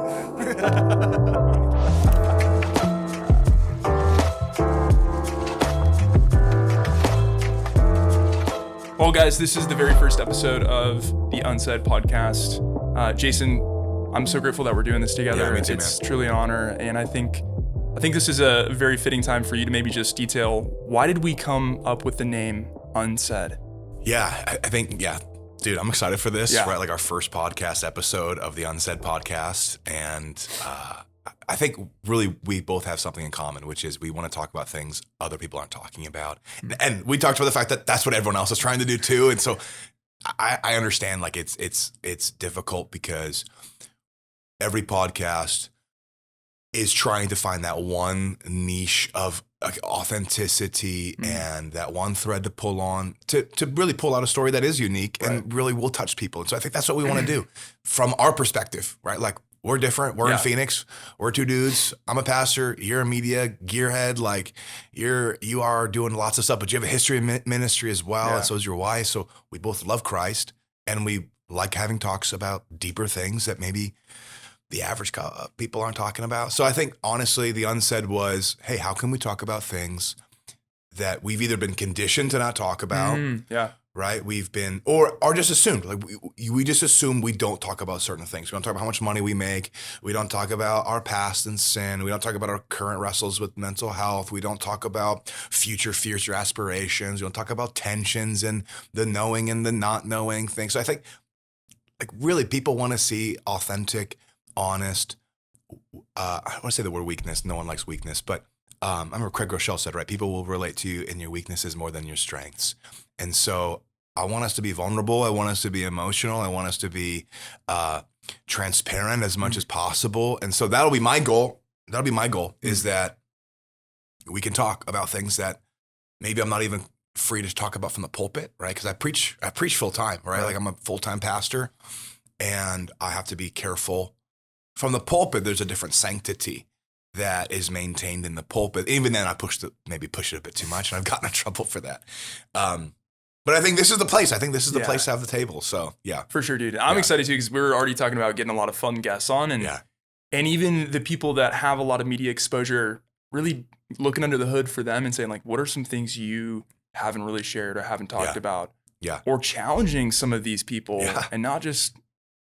Well, guys, this is the very first episode of the Unsaid Podcast. Jason, I'm so grateful that we're doing this together. Yeah, me too, it's man. truly an honor, and I think this is a very fitting time for you to maybe just detail, why did we come up with the name Unsaid? Yeah, I think, dude, I'm excited for this, Yeah. right? Like our first podcast episode of the Unsaid Podcast. And I think really we both have something in common, which is we want to talk about things other people aren't talking about. And we talked about the fact that that's what everyone else is trying to do too. And so I understand like it's difficult because every podcast is trying to find that one niche of like authenticity and that one thread to pull on to really pull out a story that is unique and really will touch people. And so I think that's what we want to do from our perspective, right? Like we're different. We're in Phoenix. We're two dudes. I'm a pastor. You're a media gearhead. Like you are doing lots of stuff, but you have a history of ministry as well. And so is your wife. So we both love Christ and we like having talks about deeper things that maybe the average people aren't talking about. So I think honestly, the Unsaid was, hey, how can we talk about things that we've either been conditioned to not talk about, right? We've been, or just assumed, like we just assume we don't talk about certain things. We don't talk about how much money we make. We don't talk about our past and sin. We don't talk about our current wrestles with mental health. We don't talk about future fears or aspirations. We don't talk about tensions and the knowing and the not knowing things. So I think like really people want to see authentic, honest, I don't want to say the word weakness. No one likes weakness, but I remember Craig Groeschel said, right, people will relate to you in your weaknesses more than your strengths. And so I want us to be vulnerable. I want us to be emotional. I want us to be transparent as much as possible. And so that'll be my goal. Is that we can talk about things that maybe I'm not even free to talk about from the pulpit, right? Because I preach full time, right? Like I'm a full-time pastor and I have to be careful. From the pulpit, there's a different sanctity that is maintained in the pulpit. Even then, I maybe push it a bit too much, and I've gotten in trouble for that. But I think this is the place. I think this is the place to have the table. So, yeah. For sure, dude. I'm excited too because we were already talking about getting a lot of fun guests on. And even the people that have a lot of media exposure, really looking under the hood for them and saying, like, what are some things you haven't really shared or haven't talked about? Yeah. Or challenging some of these people and not just,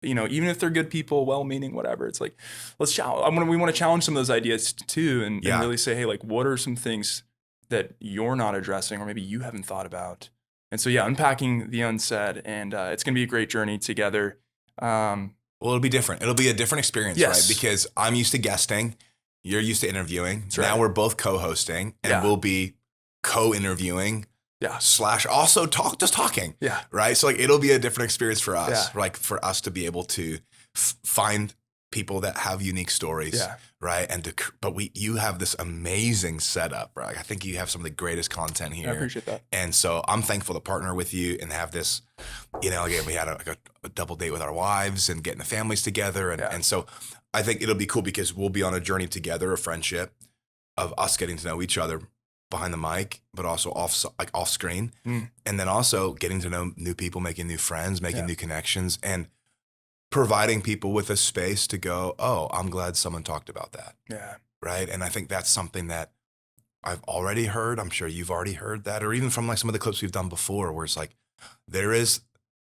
even if they're good people, well-meaning, whatever, it's like, let's challenge. We want to challenge some of those ideas too and really say, hey, like, what are some things that you're not addressing or maybe you haven't thought about? And so, unpacking the Unsaid, and it's going to be a great journey together. Well, it'll be different. It'll be a different experience, right? Because I'm used to guesting. You're used to interviewing. That's now we're both co-hosting and we'll be co-interviewing. / also talking. Right. So like it'll be a different experience for us, like for us to be able to find people that have unique stories. Right. But you have this amazing setup, right? I think you have some of the greatest content here. I appreciate that. And so I'm thankful to partner with you and have this, again, we had a double date with our wives and getting the families together. And so I think it'll be cool because we'll be on a journey together, a friendship of us getting to know each other behind the mic, but also off screen. And then also getting to know new people, making new friends, making new connections, and providing people with a space to go, oh, I'm glad someone talked about that. Right. And I think that's something that I've already heard. I'm sure you've already heard that, or even from like some of the clips we've done before, where it's like, there is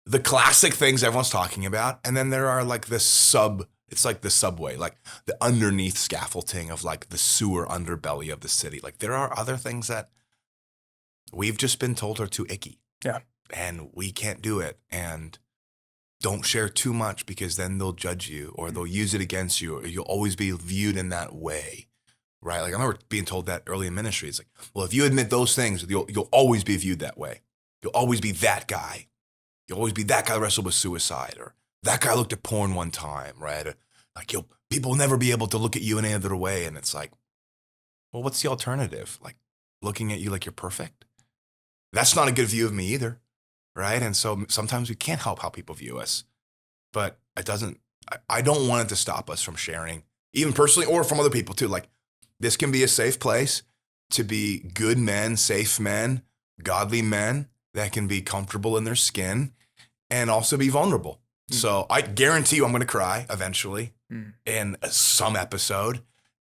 the classic things everyone's talking about. And then there are like it's like the subway, like the underneath scaffolding of like the sewer underbelly of the city. Like there are other things that we've just been told are too icky. And we can't do it. And don't share too much because then they'll judge you or they'll use it against you or you'll always be viewed in that way. Right? Like I remember being told that early in ministry. It's like, well, if you admit those things, you'll always be viewed that way. You'll always be that guy. You'll always be that guy that wrestled with suicide, or that guy looked at porn one time, right? Like people will never be able to look at you in any other way. And it's like, well, what's the alternative? Like looking at you like you're perfect? That's not a good view of me either, right? And so sometimes we can't help how people view us, but I don't want it to stop us from sharing, even personally or from other people too. Like this can be a safe place to be good men, safe men, godly men that can be comfortable in their skin and also be vulnerable. So I guarantee you I'm going to cry eventually. in some episode.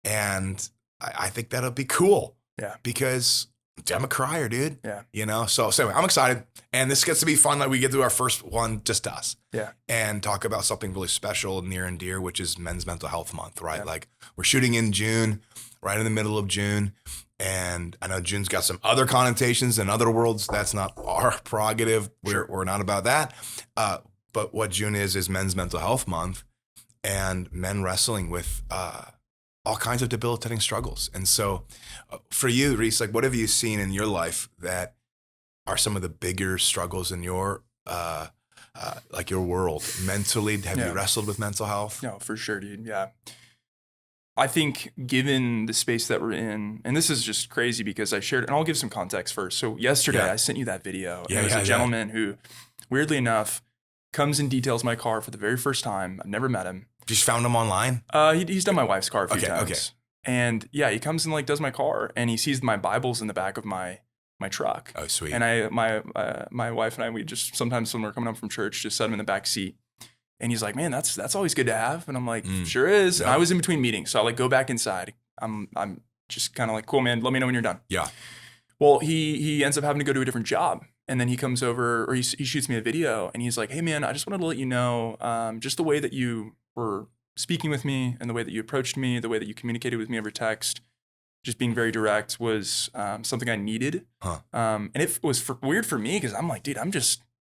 And I think that'll be cool. Yeah. Because I'm a crier, dude. Yeah. You know? So anyway, I'm excited. And this gets to be fun. Like we get to do our first one, just us. Yeah. And talk about something really special, near and dear, which is Men's Mental Health Month, right? Yeah. Like we're shooting in June, right in the middle of June. And I know June's got some other connotations in other worlds. That's not our prerogative. We're not about that. But what June is Men's Mental Health Month, and men wrestling with all kinds of debilitating struggles. And so for you, Reece, like what have you seen in your life that are some of the bigger struggles in your like your world mentally? Have you wrestled with mental health? No, for sure, dude. Yeah. I think given the space that we're in, and this is just crazy because I shared, and I'll give some context first. So yesterday I sent you that video. And there's a gentleman who, weirdly enough, comes and details my car for the very first time. I've never met him. Just found him online? He's done my wife's car a few times. Okay. And yeah, he comes and like does my car, and he sees my Bibles in the back of my truck. Oh, sweet. And my wife and I, we just sometimes when we're coming home from church, just set him in the back seat. And he's like, man, that's always good to have. And I'm like, sure is. Yeah. And I was in between meetings. So I like go back inside. I'm just kind of like, cool, man, let me know when you're done. Yeah. Well, he ends up having to go to a different job. And then he comes over, or he shoots me a video, and he's like, hey man, I just wanted to let you know, just the way that you were speaking with me and the way that you approached me, the way that you communicated with me over text, just being very direct was something I needed. And it was weird for me because I'm like, dude,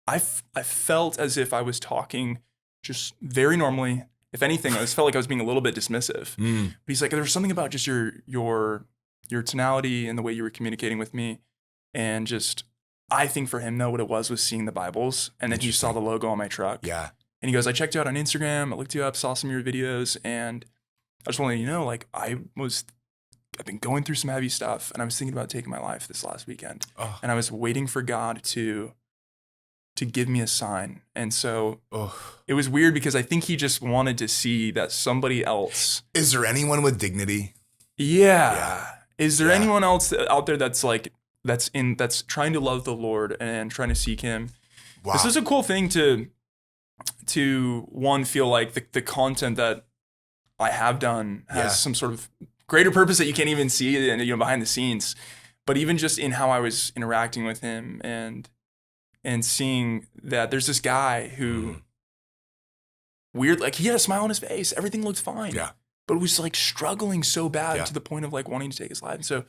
I felt as if I was talking just very normally. If anything, I just felt like I was being a little bit dismissive. But he's like, there was something about just your tonality and the way you were communicating with me. And just, I think for him though, what it was seeing the Bibles. And then he saw the logo on my truck. Yeah. And he goes, I checked you out on Instagram. I looked you up, saw some of your videos. And I just want to let you know, like I've been going through some heavy stuff, and I was thinking about taking my life this last weekend. And I was waiting for God to give me a sign. And so it was weird because I think he just wanted to see that somebody else. Is there anyone with dignity? Yeah. Is there anyone else out there that's like, that's trying to love the Lord and trying to seek him? Wow. This is a cool thing to one, feel like the content that I have done has some sort of greater purpose that you can't even see, and behind the scenes, but even just in how I was interacting with him and seeing that there's this guy who weird, like he had a smile on his face, everything looked fine, but was like struggling so bad to the point of like wanting to take his life. And so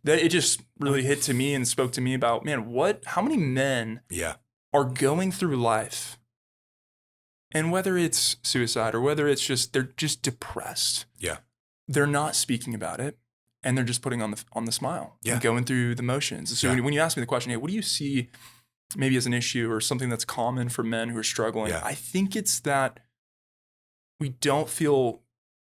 that it just really hit to me and spoke to me about, man, how many men are going through life, and whether it's suicide or whether it's just they're just depressed, they're not speaking about it, and they're just putting on the smile and going through the motions. So when you ask me the question, hey, what do you see maybe as an issue or something that's common for men who are struggling? I think it's that we don't feel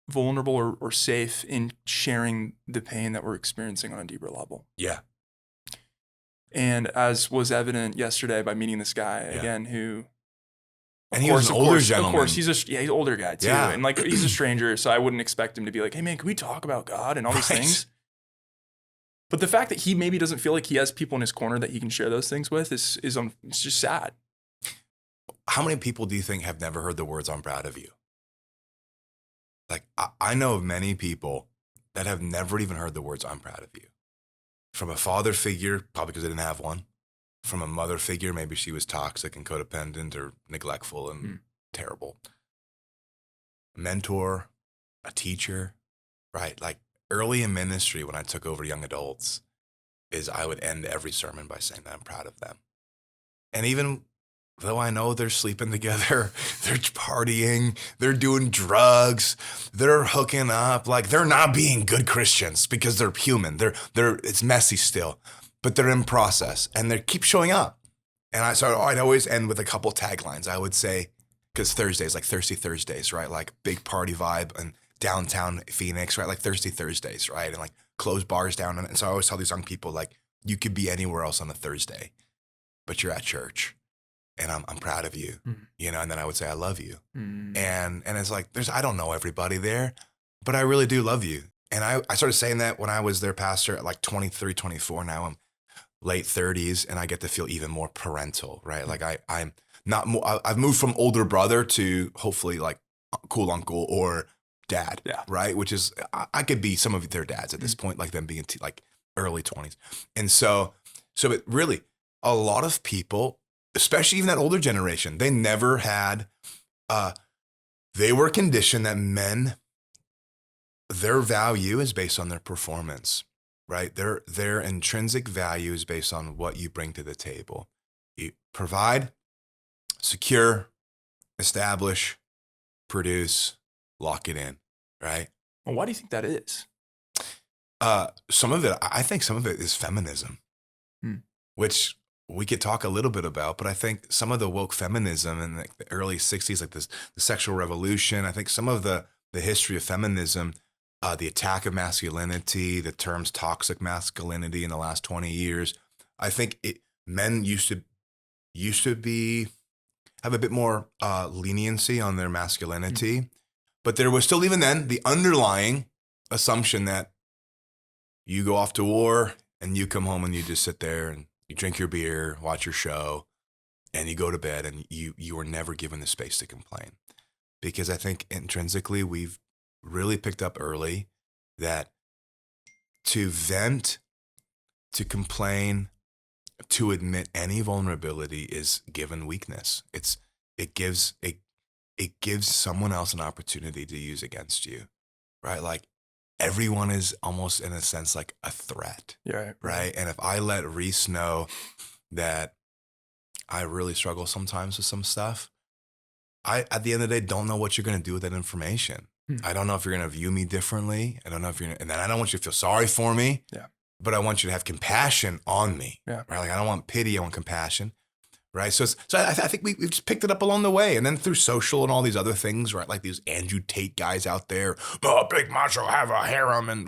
vulnerable or safe in sharing the pain that we're experiencing on a deeper level. Yeah. And as was evident yesterday by meeting this guy again, who, and he was an older gentleman. Of course, he's an older guy too. Yeah. And like he's a stranger, so I wouldn't expect him to be like, hey man, can we talk about God and all these things? But the fact that he maybe doesn't feel like he has people in his corner that he can share those things with is it's just sad. How many people do you think have never heard the words, I'm proud of you? Like, I know of many people that have never even heard the words, I'm proud of you. From a father figure, probably because they didn't have one. From a mother figure, maybe she was toxic and codependent or neglectful and terrible. A mentor, a teacher, right? Like early in ministry, when I took over young adults, I would end every sermon by saying that I'm proud of them. And even though I know they're sleeping together, they're partying, they're doing drugs, they're hooking up, like they're not being good Christians because they're human. It's messy still, but they're in process and they keep showing up. And I'd always end with a couple taglines. I would say, because Thursdays, like Thirsty Thursdays, right? Like big party vibe and downtown Phoenix, right? Like Thirsty Thursdays, right? And like close bars down. And so I always tell these young people, like, you could be anywhere else on a Thursday, but you're at church. And I'm proud of you, and then I would say, I love you. And it's like, I don't know everybody there, but I really do love you. And I started saying that when I was their pastor at like 23, 24. Now I'm late 30s and I get to feel even more parental, right? Like I'm not more, I've moved from older brother to hopefully like cool uncle or dad, Yeah. right? Which is, I could be some of their dads at this point, like them being like early 20s. And so it really, a lot of people, especially even that older generation, they never had, they were conditioned that men, their value is based on their performance, right? Their intrinsic value is based on what you bring to the table. You provide, secure, establish, produce, lock it in, right? Well, why do you think that is? Some of it, I think some of it is feminism, which we could talk a little bit about, but I think some of the woke feminism in the early 60s, like the sexual revolution, I think some of the history of feminism, the attack of masculinity, the terms toxic masculinity in the last 20 years, I think men used to have a bit more leniency on their masculinity, but there was still, even then, the underlying assumption that you go off to war and you come home and you just sit there and you drink your beer, watch your show, and you go to bed, and you were never given the space to complain. Because I think intrinsically we've really picked up early that to vent, to complain, to admit any vulnerability is given weakness. It gives someone else an opportunity to use against you, right? Like everyone is almost in a sense like a threat, right? And if I let Reece know that I really struggle sometimes with some stuff, I, at the end of the day, don't know what you're going to do with that information. I don't know if you're going to view me differently. I don't know if you're going to, and then I don't want you to feel sorry for me. Yeah. But I want you to have compassion on me. Yeah. Right. Like I don't want pity. I want compassion. Right. So I think we've just picked it up along the way. And then through social and all these other things, right? Like these Andrew Tate guys out there, big macho, have a harem and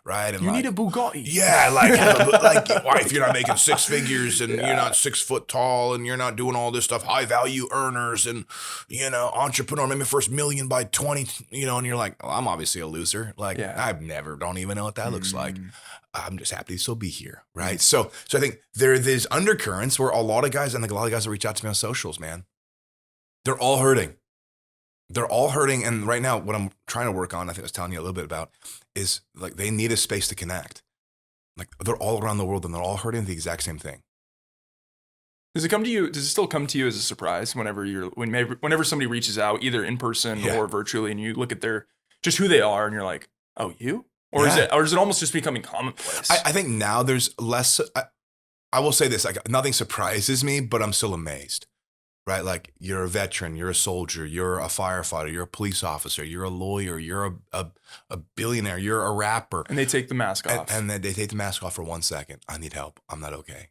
right. And you need a Bugatti. Yeah. Like why, if you're not making six figures and you're not 6 foot tall and you're not doing all this stuff, high value earners and, entrepreneur, maybe first million by 20, and you're like, well, I'm obviously a loser. Like don't even know what that looks like. I'm just happy to still be here, right? So I think there's undercurrents where a lot of guys, and like a lot of guys that reach out to me on socials, man, they're all hurting. They're all hurting. And right now, what I'm trying to work on, I think I was telling you a little bit about, is like they need a space to connect. Like they're all around the world and they're all hurting the exact same thing. Does it still come to you as a surprise whenever somebody reaches out, either in person or virtually, and you look at just who they are and you're like, oh, you? Or is it almost just becoming commonplace? I think now there's less. I will say this: like nothing surprises me, but I'm still amazed, right? Like you're a veteran, you're a soldier, you're a firefighter, you're a police officer, you're a lawyer, you're a billionaire, you're a rapper, and they take the mask off, and then they take the mask off for 1 second. I need help. I'm not okay.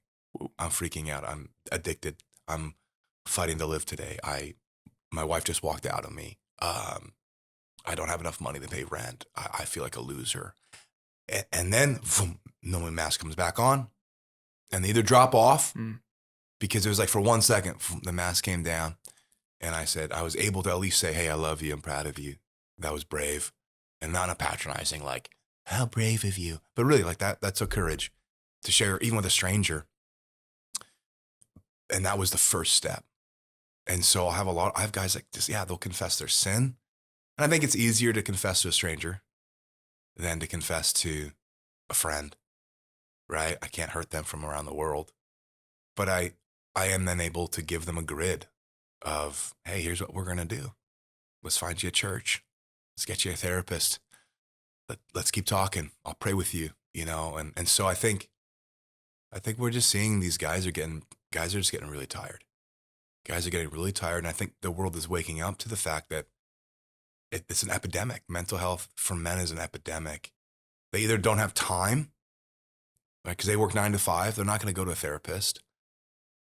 I'm freaking out. I'm addicted. I'm fighting to live today. My wife just walked out on me. I don't have enough money to pay rent. I feel like a loser. And then, boom, no mask comes back on. And they either drop off because it was like for 1 second, the mask came down. And I was able to at least say, hey, I love you. I'm proud of you. That was brave. And not a patronizing, like, how brave of you. But really, like that took courage to share, even with a stranger. And that was the first step. And so I have guys like this, they'll confess their sin. And I think it's easier to confess to a stranger than to confess to a friend, right? I can't hurt them from around the world. But I am then able to give them a grid of, hey, here's what we're going to do. Let's find you a church. Let's get you a therapist. Let's keep talking. I'll pray with you, And so I think we're just seeing these guys are just getting really tired. Guys are getting really tired. And I think the world is waking up to the fact that it's an epidemic. Mental health for men is an epidemic. They either don't have time, right? Because they work 9 to 5. They're not going to go to a therapist.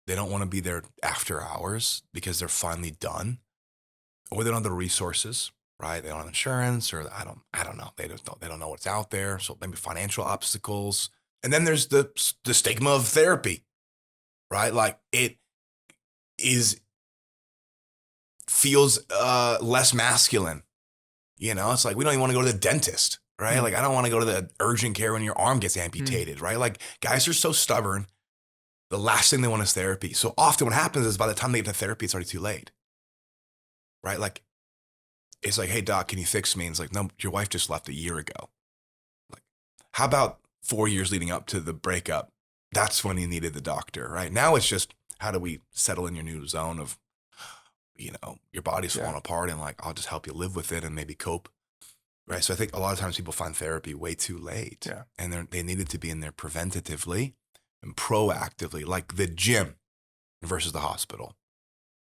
They don't want to be there after hours because they're finally done, or they don't have the resources, right? They don't have insurance, or I don't know. They don't know what's out there. So maybe financial obstacles. And then there's the stigma of therapy, right? Like it feels less masculine. It's like we don't even want to go to the dentist, right? Like I don't want to go to the urgent care when your arm gets amputated, right? Like guys are so stubborn. The last thing they want is therapy. So often what happens is by the time they get to therapy, it's already too late, right? Like it's like, hey doc, can you fix me? And it's like, no, your wife just left a year ago. Like, how about 4 years leading up to the breakup? That's when you needed the doctor, right? Now it's just, how do we settle in your new zone of, your body's falling apart, and like, I'll just help you live with it and maybe cope. Right. So I think a lot of times people find therapy way too late. Yeah. And they needed to be in there preventatively and proactively, like the gym versus the hospital.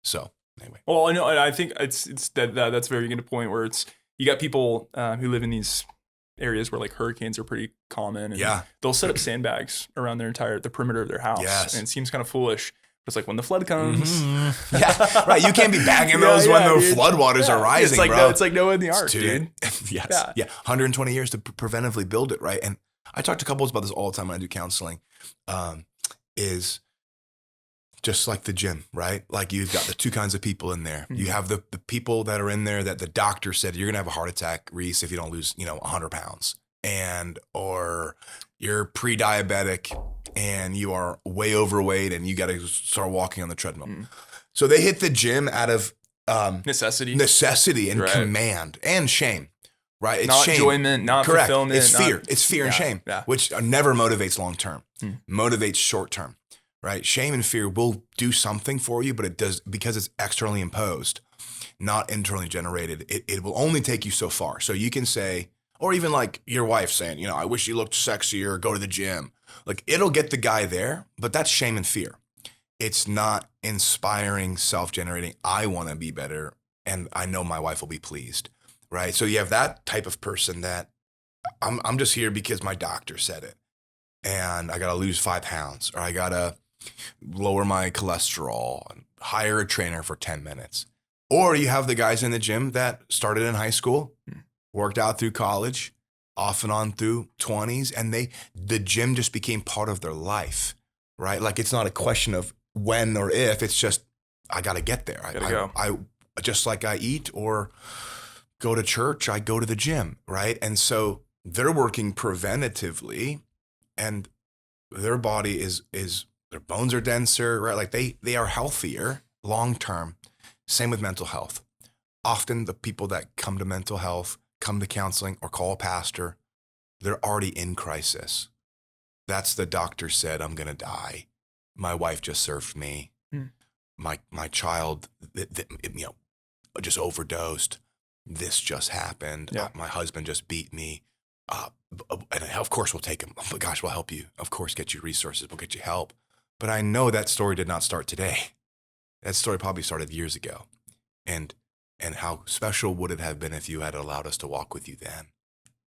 So anyway. Well, I know, and I think it's that's a very good point where you got people who live in these areas where like hurricanes are pretty common, and they'll set up sandbags around the perimeter of their house. Yes. And it seems kind of foolish. It's like when the flood comes. Yeah, right. You can't be bagging those when the floodwaters are rising, it's like bro. It's like Noah in the ark, dude. Yes. Yeah. 120 years to preventively build it, right? And I talk to couples about this all the time when I do counseling. Is just like the gym, right? Like you've got the two kinds of people in there. You have the people that are in there that the doctor said, you're going to have a heart attack, Reece, if you don't lose, 100 pounds. Or you're pre-diabetic and you are way overweight and you got to start walking on the treadmill. So they hit the gym out of necessity and command and shame, right? It's not shame. Enjoyment, not correct. Fulfillment. It's fear and shame, which never motivates long-term, motivates short-term, right? Shame and fear will do something for you, but it does, because it's externally imposed, not internally generated. It will only take you so far. So you can say, or even like your wife saying, I wish you looked sexier, go to the gym. Like it'll get the guy there, but that's shame and fear. It's not inspiring, self-generating. I want to be better and I know my wife will be pleased, right? So you have that type of person that I'm just here because my doctor said it and I got to lose 5 pounds, or I got to lower my cholesterol and hire a trainer for 10 minutes. Or you have the guys in the gym that started in high school, worked out through college, off and on through 20s, and the gym just became part of their life, right? Like it's not a question of when or if, it's just, I got to get there. I just like I eat or go to church, I go to the gym, right? And so they're working preventatively and their body is their bones are denser, right? Like they are healthier long-term. Same with mental health. Often the people that come to mental health, come to counseling or call a pastor, they're already in crisis. That's the doctor said, I'm going to die. My wife just served me. My child, just overdosed. This just happened. My husband just beat me. And of course we'll take him. Oh my gosh, we'll help you. Of course, get you resources. We'll get you help. But I know that story did not start today. That story probably started years ago. And how special would it have been if you had allowed us to walk with you then?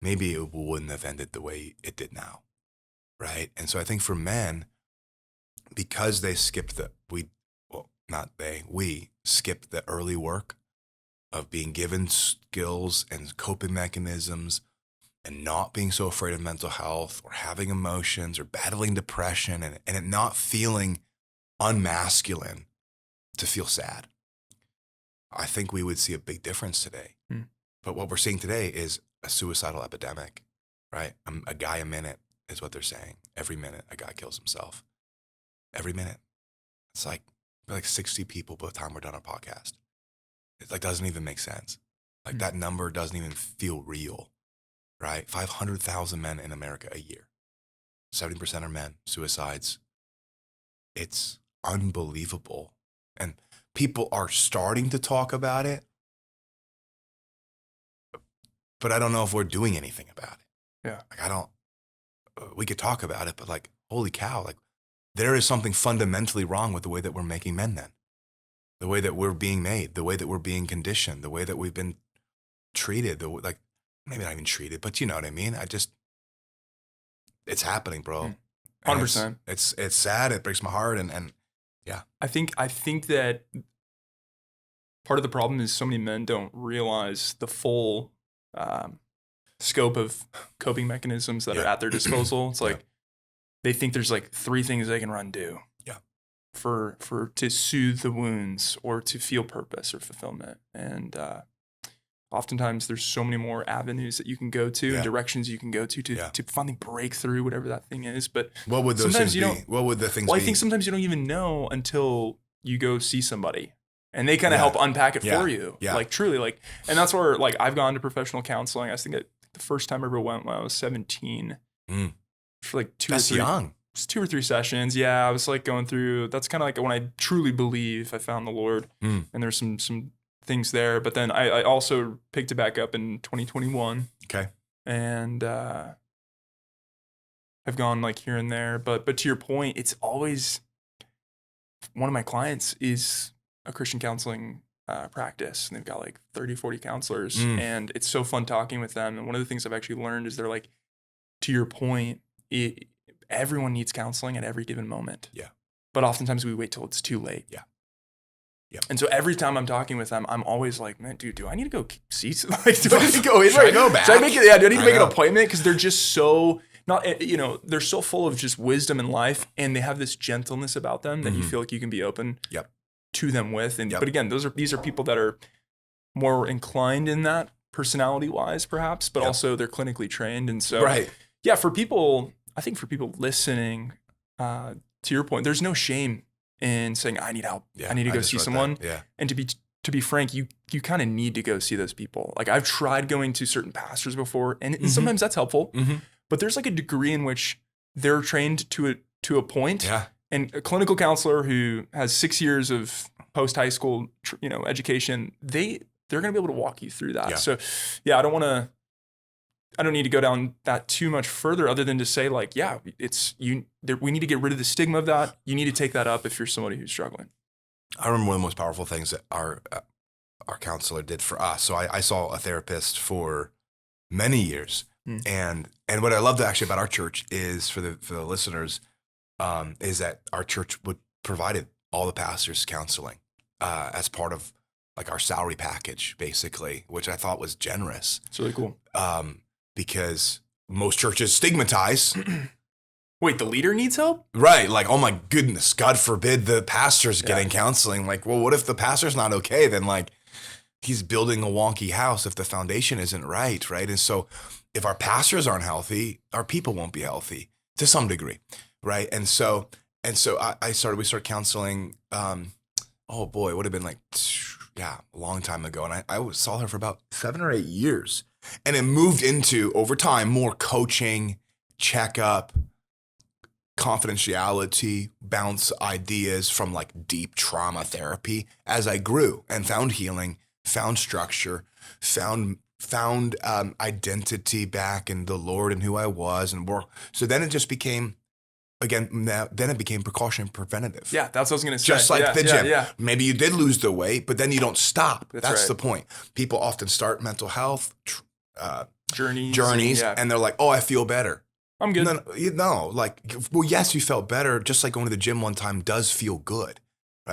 Maybe it wouldn't have ended the way it did now, right? And so I think for men, because they skipped we skipped the early work of being given skills and coping mechanisms and not being so afraid of mental health or having emotions or battling depression and it not feeling unmasculine to feel sad. I think we would see a big difference today. But what we're seeing today is a suicidal epidemic, right? A guy a minute is what they're saying. Every minute, a guy kills himself. Every minute. It's like 60 people by the time we're done our podcast. It doesn't even make sense. That number doesn't even feel real, right? 500,000 men in America a year. 70% are men, suicides. It's unbelievable. And people are starting to talk about it, but I don't know if we're doing anything about it. Yeah. We could talk about it, but holy cow, there is something fundamentally wrong with the way that we're making men then. The way that we're being made, the way that we're being conditioned, the way that we've been treated, maybe not even treated, but you know what I mean? It's happening, bro. 100%. It's sad. It breaks my heart. And yeah. I think that part of the problem is so many men don't realize the full scope of coping mechanisms that are at their disposal. It's they think there's 3 things they can run do. For to soothe the wounds or to feel purpose or fulfillment. And oftentimes there's so many more avenues that you can go to and directions you can go to finally break through whatever that thing is. But what would those things be? What would the things be? I think sometimes you don't even know until you go see somebody and they kind of help unpack it for you. Yeah. Like truly, like, and that's where like I've gone to professional counseling. I think the first time I ever went when I was 17 for like That's young. 2 or 3 sessions. Yeah. I was like going through, that's kind of like when I truly believe I found the Lord, and there's some things there, but then I also picked it back up in 2021. Okay. And, I've gone like here and there, but to your point, it's always one of my clients is a Christian counseling practice, and they've got like 30, 40 counselors, and it's so fun talking with them. And one of the things I've actually learned is they're like, to your point, everyone needs counseling at every given moment. Yeah. But oftentimes we wait till it's too late. Yeah. Yeah. And so every time I'm talking with them, I'm always like, man, dude, do I need to go see? Like, do I need to go in? Should I go back? Should I make it? Yeah. Do I need to make an appointment? Because they're just so they're so full of just wisdom in life, and they have this gentleness about them that you feel like you can be open to them with. And but again, these are people that are more inclined in that personality wise, perhaps, but also they're clinically trained. And so, yeah, for people, I think for people listening, to your point, there's no shame in saying, I need help. I need to go see someone. And to be frank, you kind of need to go see those people. Like I've tried going to certain pastors before, and sometimes that's helpful. But there's like a degree in which they're trained to a point. Yeah. And a clinical counselor who has 6 years of post high school, education, they're going to be able to walk you through that. Yeah. So, yeah, I don't need to go down that too much further, other than to say like, yeah, we need to get rid of the stigma of that. You need to take that up if you're somebody who's struggling. I remember one of the most powerful things that our counselor did for us. So I saw a therapist for many years. And what I loved actually about our church is for the listeners, is that our church provided all the pastors counseling as part of like our salary package, basically, which I thought was generous. It's really cool. Because most churches stigmatize. Wait, the leader needs help? Right. Like, oh my goodness, God forbid the pastor's getting counseling. Like, well, what if the pastor's not okay? Then like he's building a wonky house if the foundation isn't right. Right. And so if our pastors aren't healthy, our people won't be healthy to some degree, right? And so we started counseling. Oh boy, it would have been like a long time ago, and I saw her for about 7 or 8 years, and it moved into over time more coaching, checkup, confidentiality, bounce ideas from like deep trauma therapy as I grew and found healing, found structure, found identity back in the Lord and who I was, and so then it just became precaution preventative. Yeah, that's what I was going to say. Just like the gym. Yeah. Maybe you did lose the weight, but then you don't stop. That's the point. People often start mental health journeys, and they're like, "Oh, I feel better. I'm good." Yes, you felt better. Just like going to the gym one time does feel good.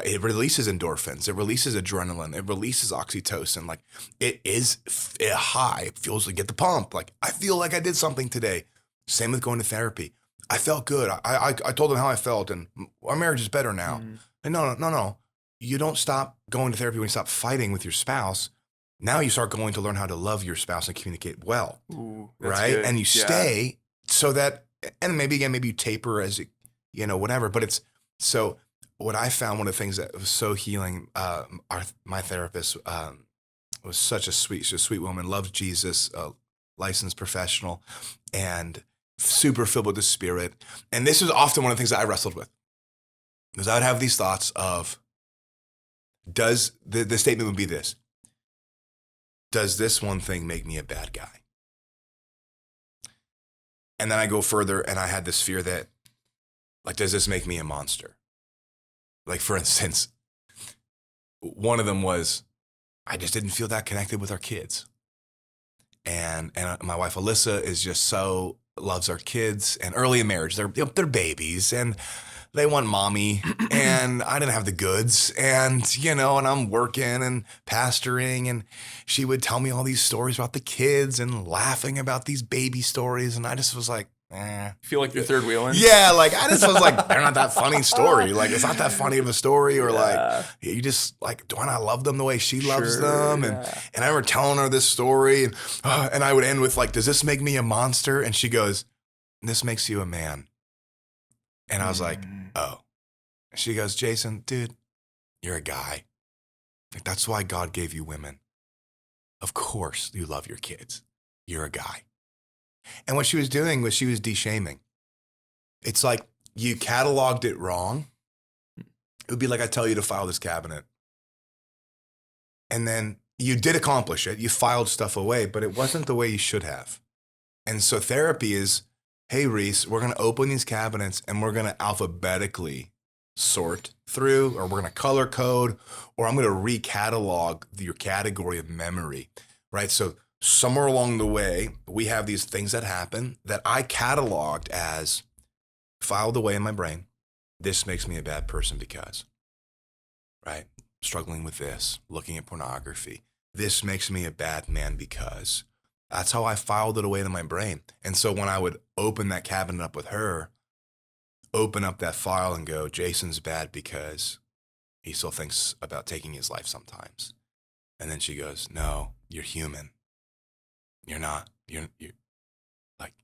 It releases endorphins. It releases adrenaline. It releases oxytocin. Like it is a high. It feels like get the pump. Like I feel like I did something today. Same with going to therapy. I felt good. I told them how I felt, and our marriage is better now. And no. You don't stop going to therapy when you stop fighting with your spouse. Now you start going to learn how to love your spouse and communicate well. Ooh, right? Good. And you stay so that, and maybe you taper as whatever. But it's so. What I found, one of the things that was so healing, my therapist was such a sweet woman, loved Jesus, licensed professional, and super filled with the Spirit. And this was often one of the things that I wrestled with, because I would have these thoughts of, does the statement would be this: does this one thing make me a bad guy? And then I go further, and I had this fear that, like, does this make me a monster? Like, for instance, one of them was, I just didn't feel that connected with our kids. And my wife, Alyssa, is just loves our kids. And early in marriage, they're babies, and they want mommy. And I didn't have the goods. And, and I'm working and pastoring. And she would tell me all these stories about the kids and laughing about these baby stories. And I just was like, feel like you're third wheeling? Yeah, like I just was like, they're not that funny story. Like it's not that funny of a story, or like you just like, do I not love them the way she loves them? And I remember telling her this story, and I would end with like, does this make me a monster? And she goes, this makes you a man. And I was like, oh. She goes, Jason, dude, you're a guy. Like, that's why God gave you women. Of course you love your kids. You're a guy. And what she was doing was she was de-shaming. It's like you cataloged it wrong. It would be like I tell you to file this cabinet. And then you did accomplish it. You filed stuff away, but it wasn't the way you should have. And so therapy is, hey, Reece, we're going to open these cabinets and we're going to alphabetically sort through, or we're going to color code, or I'm going to recatalog your category of memory, right? So somewhere along the way, we have these things that happen that I cataloged as filed away in my brain. This makes me a bad person because, right? Struggling with this, looking at pornography. This makes me a bad man because. That's how I filed it away in my brain. And so when I would open that cabinet up with her, open up that file and go, Jason's bad because he still thinks about taking his life sometimes. And then she goes, no, you're human. You're not, you're like,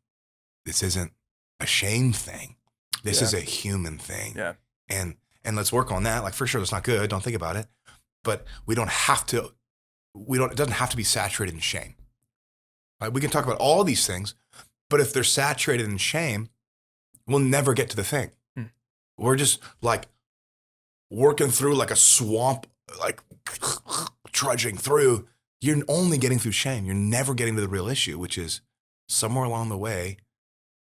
this isn't a shame thing. This is a human thing. Yeah. And let's work on that. Like, for sure, that's not good. Don't think about it. But it doesn't have to be saturated in shame. Right? We can talk about all these things, but if they're saturated in shame, we'll never get to the thing. We're just like working through like a swamp, like trudging through. You're only getting through shame. You're never getting to the real issue, which is somewhere along the way,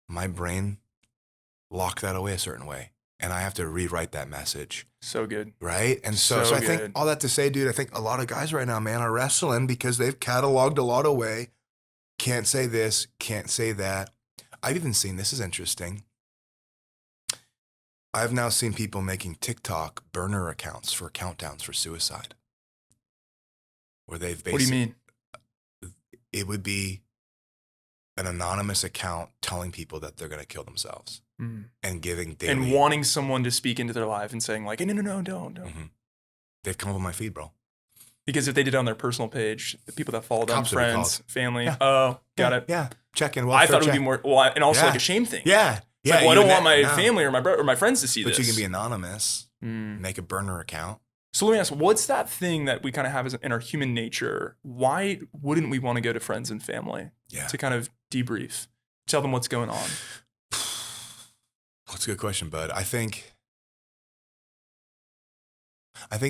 my brain locked that away a certain way. And I have to rewrite that message. So good. Right? And so I think all that to say, dude, I think a lot of guys right now, man, are wrestling because they've cataloged a lot away. Can't say this, can't say that. I've even seen, this is interesting. I've now seen people making TikTok burner accounts for countdowns for suicide. Where they've basically. What do you mean? It would be an anonymous account telling people that they're going to kill themselves and giving daily. And wanting someone to speak into their life and saying like, no, don't. Mm-hmm. They've come up on my feed, bro. Because if they did it on their personal page, the people that follow them, friends, family, got it. Yeah, check in. I thought it would be more, and also like a shame thing. Yeah. It's like, well, I don't want my family or my friends to see this. But you can be anonymous, make a burner account. So let me ask, what's that thing that we kind of have in our human nature? Why wouldn't we want to go to friends and family to kind of debrief, tell them what's going on? That's a good question, bud. I think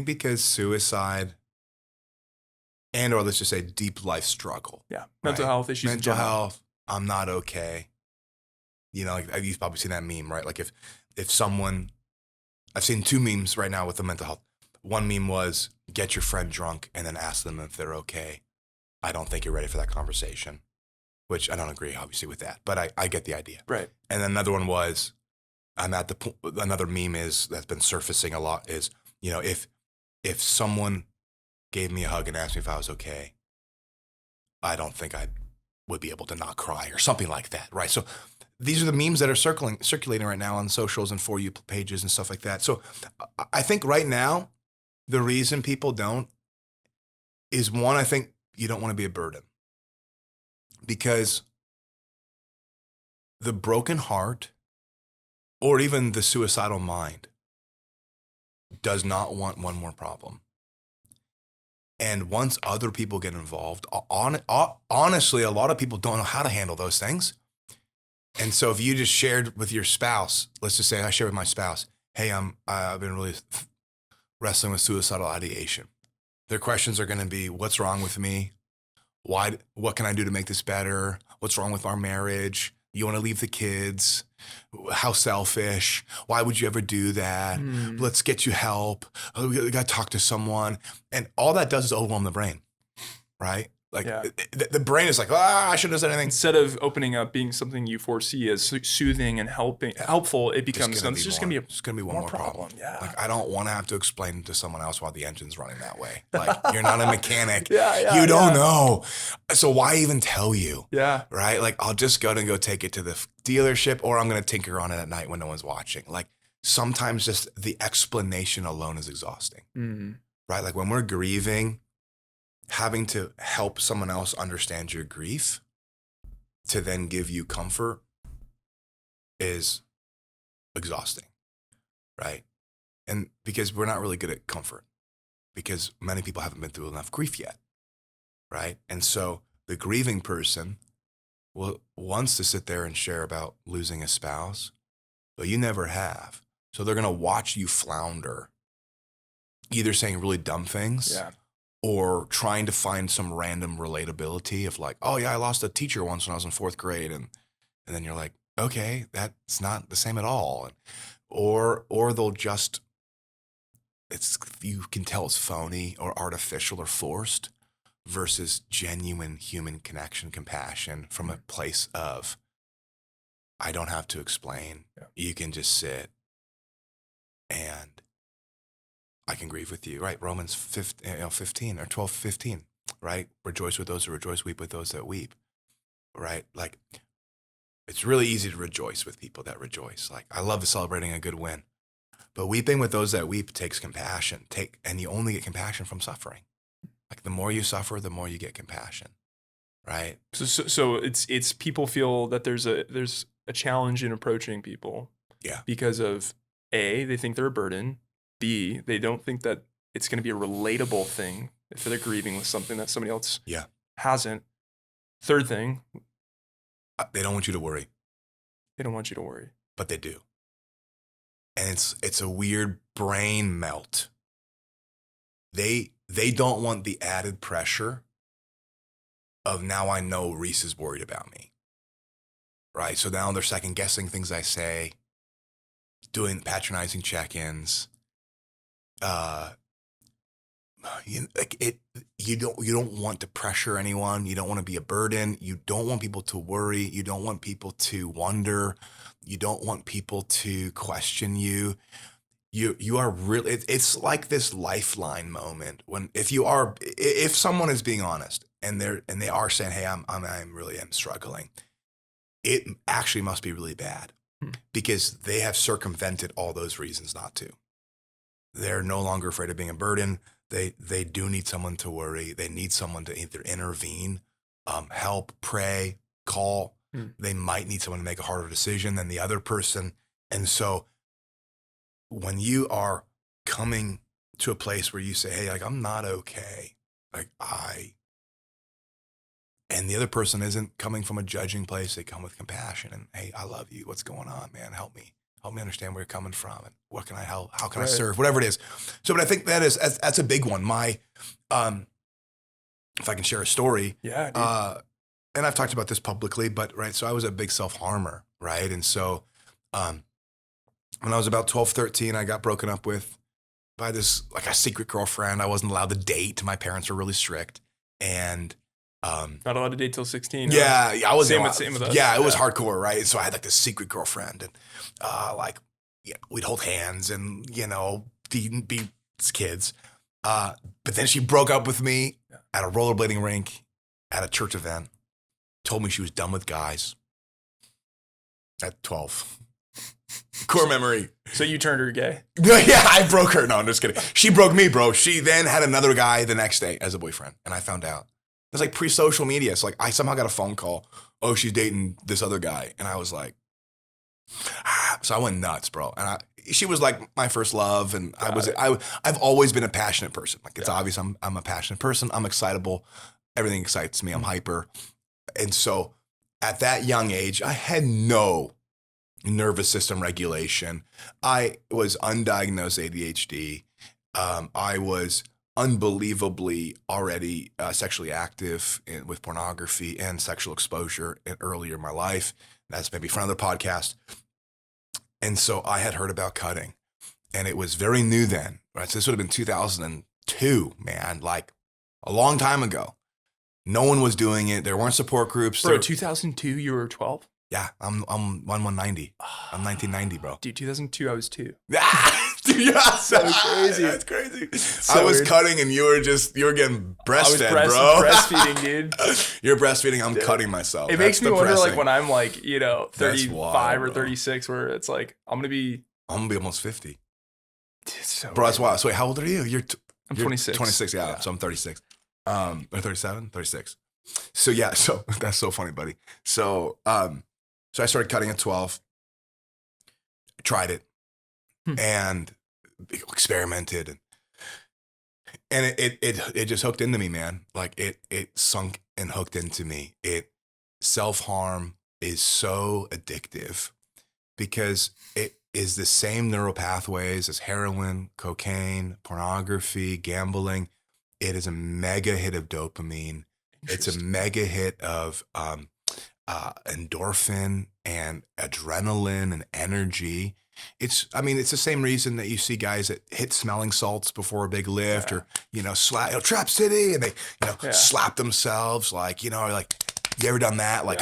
because suicide and, or let's just say deep life struggle. Yeah. Mental health issues. Mental health. I'm not okay. You know, like you've probably seen that meme, right? Like if someone, I've seen two memes right now with the mental health. One meme was get your friend drunk and then ask them if they're okay. I don't think you're ready for that conversation, which I don't agree obviously with that, but I get the idea. Right. And then another one was, another meme that's been surfacing a lot is, you know, if someone gave me a hug and asked me if I was okay, I don't think I would be able to not cry or something like that, right? So these are the memes that are circulating right now on socials and For You pages and stuff like that. So I think right now, the reason people don't is one, I think you don't want to be a burden. Because the broken heart or even the suicidal mind does not want one more problem. And once other people get involved, honestly, a lot of people don't know how to handle those things. And so if you just shared with your spouse, let's just say I shared with my spouse, hey, I've been really wrestling with suicidal ideation. Their questions are going to be, what's wrong with me? What can I do to make this better? What's wrong with our marriage? You want to leave the kids? How selfish? Why would you ever do that? Let's get you help. Oh, we got to talk to someone. And all that does is overwhelm the brain, right? Like the brain is like, I shouldn't have said anything. Instead of opening up being something you foresee as soothing and helpful, it becomes it's just going to be one more problem. Yeah. Like I don't want to have to explain to someone else why the engine's running that way. Like you're not a mechanic. You don't know. So why even tell you? Yeah. Right? Like I'll just go take it to the dealership, or I'm going to tinker on it at night when no one's watching. Like sometimes just the explanation alone is exhausting. Right? Like when we're grieving, having to help someone else understand your grief to then give you comfort is exhausting, right? And because we're not really good at comfort. because many people haven't been through enough grief yet, right? And so the grieving person wants to sit there and share about losing a spouse, but you never have. So they're going to watch you flounder, either saying really dumb things or trying to find some random relatability of like, oh yeah, I lost a teacher once when I was in 4th grade. And then you're like, okay, that's not the same at all. Or they'll just, you can tell it's phony or artificial or forced versus genuine human connection, compassion from a place of, I don't have to explain. Yeah. You can just sit and I can grieve with you, right? Romans 15 or 12:15, right? Rejoice with those who rejoice, weep with those that weep, right? Like, it's really easy to rejoice with people that rejoice. Like, I love celebrating a good win, but weeping with those that weep takes compassion. And you only get compassion from suffering. Like, the more you suffer, the more you get compassion, right? So it's people feel that there's a challenge in approaching people. Yeah. Because of A, they think they're a burden. B, they don't think that it's going to be a relatable thing if they're grieving with something that somebody else hasn't. Third thing, they don't want you to worry. They don't want you to worry. But they do. And it's a weird brain melt. They don't want the added pressure of, now I know Reece is worried about me. Right? So now they're second guessing things I say, doing patronizing check-ins. You don't want to pressure anyone. You don't want to be a burden. You don't want people to worry. You don't want people to wonder. You don't want people to question you. You are really, it's like this lifeline moment when if someone is being honest and they are saying, hey, I'm really struggling, it actually must be really bad because they have circumvented all those reasons not to. They're no longer afraid of being a burden. They do need someone to worry. They need someone to either intervene, help, pray, call. They might need someone to make a harder decision than the other person. And so when you are coming to a place where you say, hey, like, I'm not okay, like and the other person isn't coming from a judging place, they come with compassion and, hey, I love you. What's going on, man? Help me understand where you're coming from and what can I help? How can I serve? Whatever it is. So, but I think that's a big one. My, if I can share a story, and I've talked about this publicly, but right. So I was a big self-harmer. Right. And so, when I was about 12, 13, I got broken up with by this, like, a secret girlfriend. I wasn't allowed to date. My parents were really strict and, not allowed to date till 16. Yeah, I was same with us. Yeah, it was hardcore, right? So I had like this secret girlfriend, and we'd hold hands and be kids. But then she broke up with me at a rollerblading rink, at a church event. Told me she was done with guys. At 12, core memory. So you turned her gay? Yeah, I broke her. No, I'm just kidding. She broke me, bro. She then had another guy the next day as a boyfriend, and I found out. It was like pre-social media. So like I somehow got a phone call. Oh, she's dating this other guy. And I was like, so I went nuts, bro. And she was like my first love. And I've always been a passionate person. Like it's obvious I'm a passionate person. I'm excitable. Everything excites me. I'm hyper. And so at that young age, I had no nervous system regulation. I was undiagnosed ADHD. I was unbelievably already sexually active with pornography and sexual exposure earlier in my life. That's maybe for another podcast. And so I had heard about cutting, and it was very new then, right? So this would have been 2002, man, like a long time ago. No one was doing it. There weren't support groups. Bro, 2002, you were 12? Yeah, I'm 190. I'm 1990, bro. Dude, 2002, I was 2. Dude, yeah, so crazy. That's crazy. So I was cutting and you were getting breastfed, bro. Breastfeeding, dude. You're breastfeeding. I'm cutting myself. It makes me wonder, like when I'm like, 35 or 36, where it's like I'm gonna be almost 50. Dude, so bro, that's wild. So wait, how old are you? I'm 26. 26, yeah. So I'm 36. Or 37, 36. So yeah, so that's so funny, buddy. So so I started cutting at 12. Tried it and experimented, And it just hooked into me, man. Like it sunk and hooked into me. Self-harm is so addictive because it is the same neural pathways as heroin, cocaine, pornography, gambling. It is a mega hit of dopamine. It's a mega hit of endorphin and adrenaline and energy. It's the same reason that you see guys that hit smelling salts before a big lift, or slap Trap City, and they slap themselves, like or like, you ever done that? Like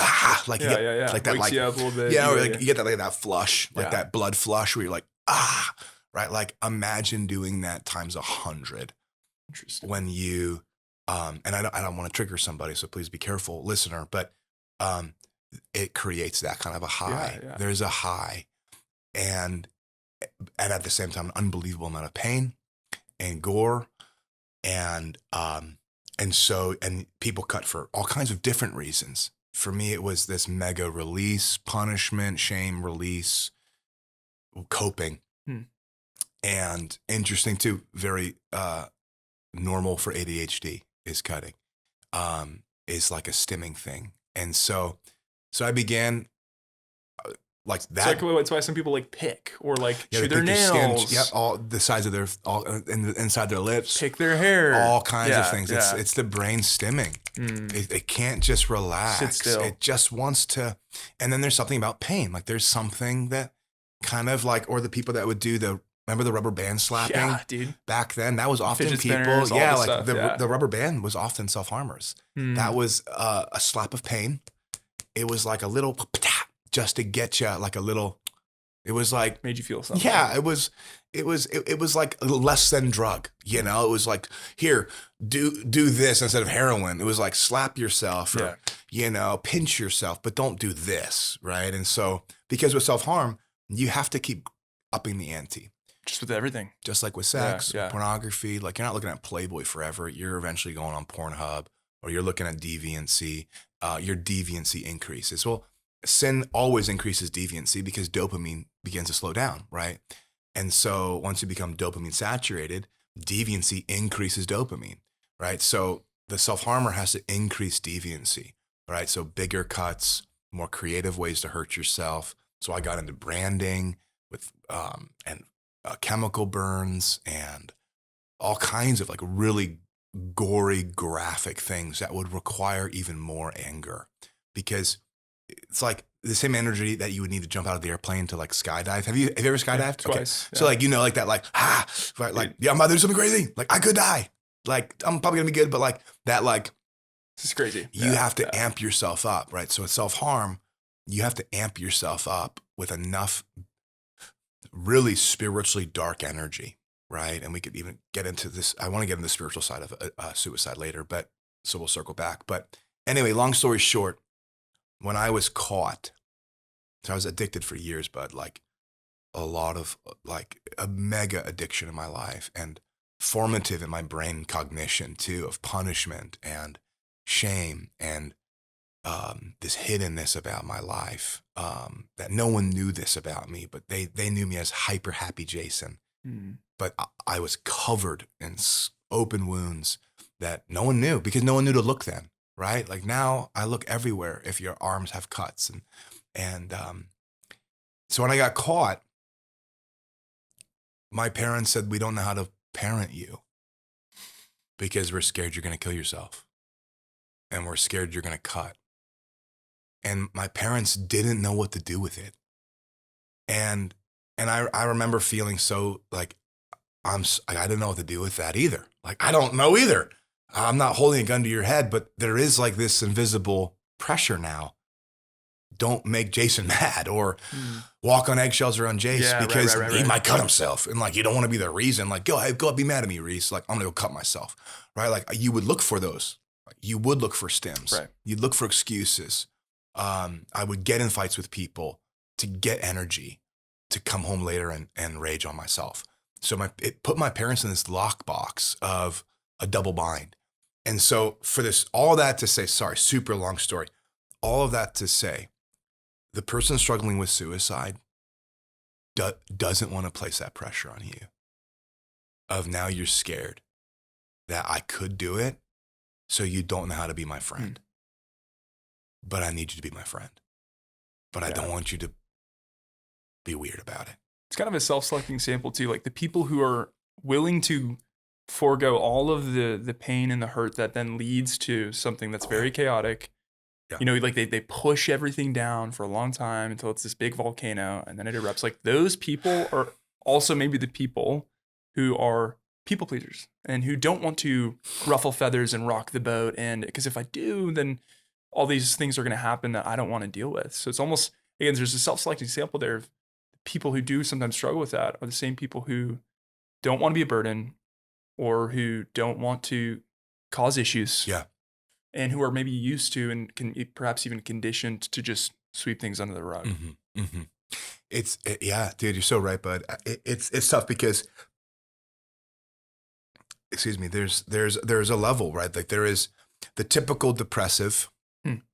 like you get like that, wakes you up a little bit. Or like you get that, like that flush, like that blood flush where you're like right. Like imagine doing that times 100. Interesting. When you and I don't want to trigger somebody, so please be careful, listener, but it creates that kind of a high. Yeah. There's a high, and at the same time, an unbelievable amount of pain and gore, and people cut for all kinds of different reasons. For me, it was this mega release, punishment, shame, release, coping, and interesting too. Very normal for ADHD is cutting, is like a stimming thing. And so I began like that. It's like, that's why some people like pick or like chew their nails. Their all the sides of their, inside their lips. Pick their hair. All kinds of things. Yeah. It's the brain stimming. It can't just relax. Sit still. It just wants to. And then there's something about pain. Like there's something that kind of like, or the people that would do remember the rubber band slapping? Yeah, dude. Back then, that was often Fidget people. Spinners, Yeah, like the rubber band was often self-harmers. That was a slap of pain. It was like a little just to get you, like a little. It was like made you feel something. Yeah, it was like a less than drug. It was like, here, do this instead of heroin. It was like slap yourself or pinch yourself, but don't do this, right? And so because with self-harm, you have to keep upping the ante. Just with everything. Just like with sex, pornography. Like you're not looking at Playboy forever. You're eventually going on Pornhub, or you're looking at deviancy. Your deviancy increases. Well, sin always increases deviancy because dopamine begins to slow down, right? And so once you become dopamine saturated, deviancy increases dopamine, right? So the self-harmer has to increase deviancy, right? So bigger cuts, more creative ways to hurt yourself. So I got into branding with chemical burns and all kinds of like really gory, graphic things that would require even more anger, because it's like the same energy that you would need to jump out of the airplane to like skydive. Have you ever skydived? Twice. Okay. So like, like that, like, right, like, I'm about to do something crazy. Like I could die. Like I'm probably gonna be good, but like that, like, this is crazy. You have to amp yourself up, right? So with self-harm, you have to amp yourself up with enough really spiritually dark energy, right? And we could even get into this. I want to get into the spiritual side of suicide later, but so we'll circle back. But anyway, long story short, when I was caught, so I was addicted for years, but like a lot of like a mega addiction in my life, and formative in my brain cognition too, of punishment and shame and this hiddenness about my life, that no one knew this about me, but they knew me as hyper happy Jason. But I was covered in open wounds that no one knew, because no one knew to look then, right? Like now I look everywhere if your arms have cuts. And so when I got caught, my parents said, we don't know how to parent you because we're scared you're going to kill yourself, and we're scared you're going to cut. And my parents didn't know what to do with it. And I remember feeling so like, I didn't know what to do with that either. Like, I don't know either. I'm not holding a gun to your head, but there is like this invisible pressure now. Don't make Jason mad, or walk on eggshells around Jace, because he might cut himself. And like, you don't want to be the reason, like, go be mad at me, Reece. Like, I'm going to go cut myself, right? Like you would look for those. You would look for stims. Right. You'd look for excuses. I would get in fights with people to get energy to come home later and rage on myself. So it put my parents in this lockbox of a double bind. And so for this, all that to say, sorry, super long story, all of that to say, the person struggling with suicide doesn't want to place that pressure on you of now you're scared. that I could do it. So you don't know how to be my friend, but I need you to be my friend, but I don't want you to be weird about it. It's kind of a self-selecting sample too. Like the people who are willing to forego all of the pain and the hurt that then leads to something that's very chaotic. Yeah. You know, like they push everything down for a long time until it's this big volcano and then it erupts. Like those people are also maybe the people who are people pleasers and who don't want to ruffle feathers and rock the boat. And because if I do, then all these things are going to happen that I don't want to deal with. So it's almost, again, there's a self-selecting sample there of people who do sometimes struggle with that are the same people who don't want to be a burden or who don't want to cause issues. Yeah. And who are maybe used to and can perhaps even conditioned to just sweep things under the rug. Mm-hmm. Mm-hmm. Yeah, dude, you're so right, bud. It's tough because, excuse me, there's a level, right? Like there is the typical depressive,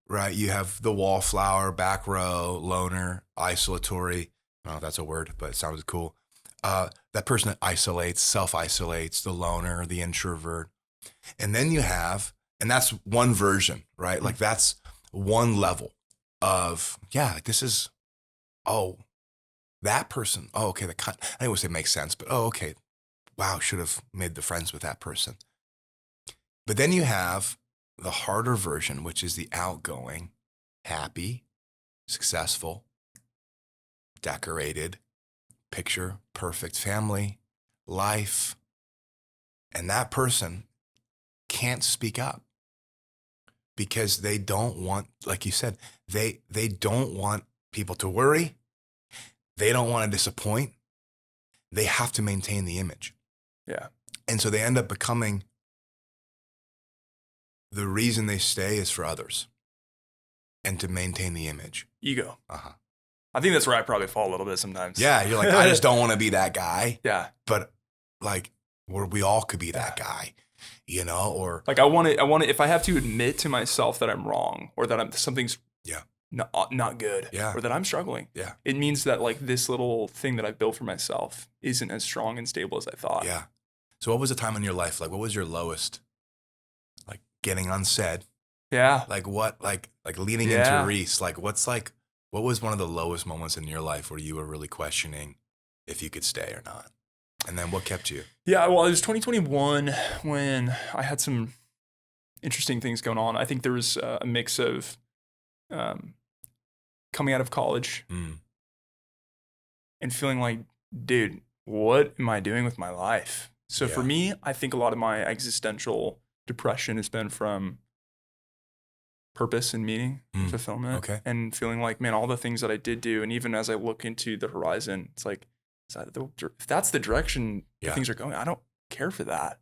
right? You have the wallflower, back row, loner, isolatory. I don't know if that's a word, but it sounds cool. That person that isolates, self-isolates, the loner, the introvert. And then you have, and that's one version, right? Like that's one level of, like this is, that person. Oh, okay. I don't want to say makes sense, but okay. Wow, should have made the friends with that person. But then you have the harder version, which is the outgoing, happy, successful, decorated, picture perfect family, life. And that person can't speak up because they don't want, like you said, they don't want people to worry. They don't want to disappoint. They have to maintain the image. Yeah. And so they end up becoming, the reason they stay is for others and to maintain the image. Ego. Uh-huh. I think that's where I probably fall a little bit sometimes. Yeah. You're like, I just don't want to be that guy. Yeah. But like, we all could be that guy, you know, or like I want to, if I have to admit to myself that I'm wrong or that something's not good or that I'm struggling. Yeah. It means that like this little thing that I've built for myself isn't as strong and stable as I thought. Yeah. So what was a time in your life? Like what was your lowest? Like getting unsaid. Yeah. Like what, like leaning into Reece, like what was one of the lowest moments in your life where you were really questioning if you could stay or not? And then what kept you? Yeah, well, it was 2021 when I had some interesting things going on. I think there was a mix of coming out of college and feeling like, dude, what am I doing with my life? So for me, I think a lot of my existential depression has been from purpose and meaning, fulfillment, and feeling like, man, all the things that I did do, and even as I look into the horizon, it's like, if that's the direction things are going, I don't care for that.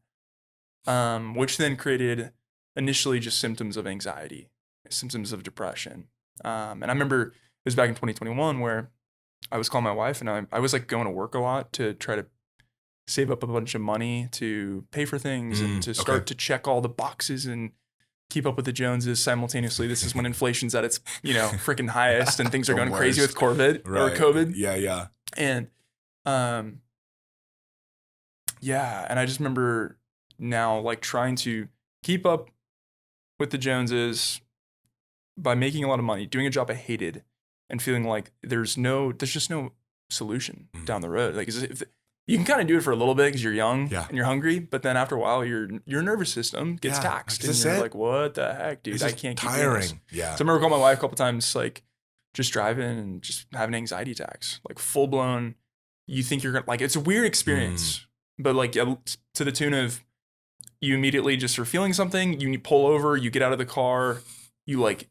Which then created initially just symptoms of anxiety, symptoms of depression. And I remember it was back in 2021 where I was calling my wife and I was like going to work a lot to try to save up a bunch of money to pay for things and to start to check all the boxes and keep up with the Joneses simultaneously. This is when inflation's at its, freaking highest and things are going crazy with COVID. Yeah. And, and I just remember now like trying to keep up with the Joneses by making a lot of money, doing a job I hated and feeling like there's just no solution down the road. Like you can kind of do it for a little bit because you're young and you're hungry, but then after a while your nervous system gets taxed and you're like, what the heck, dude? I can't keep doing this. Yeah. So I remember calling my wife a couple times, like just driving and just having anxiety attacks, like full blown. You think you're gonna like, it's a weird experience, but like to the tune of you immediately just are feeling something, you pull over, you get out of the car, you like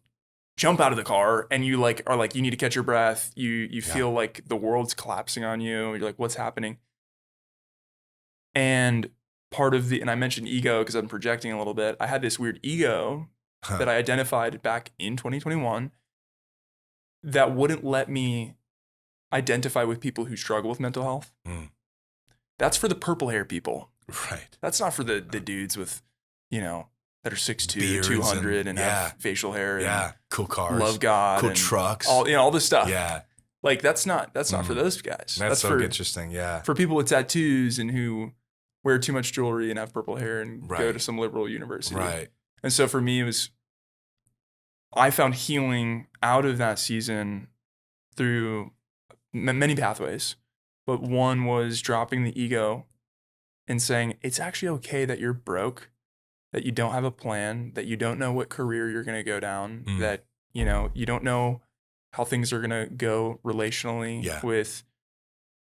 jump out of the car and you like are like, you need to catch your breath. You feel like the world's collapsing on you. You're like, what's happening? And and I mentioned ego because I'm projecting a little bit. I had this weird ego that I identified back in 2021 that wouldn't let me identify with people who struggle with mental health. That's for the purple hair people. Right. That's not for the dudes with, that are 6'2", 200 and have facial hair and cool cars, love God, cool and trucks, all this stuff. Yeah. Like that's not for those guys. That's so interesting. Yeah. For people with tattoos and who wear too much jewelry and have purple hair and go to some liberal university. Right. And so for me, I found healing out of that season through many pathways. But one was dropping the ego and saying, it's actually okay that you're broke, that you don't have a plan, that you don't know what career you're going to go down, that, you know, you don't know how things are going to go relationally with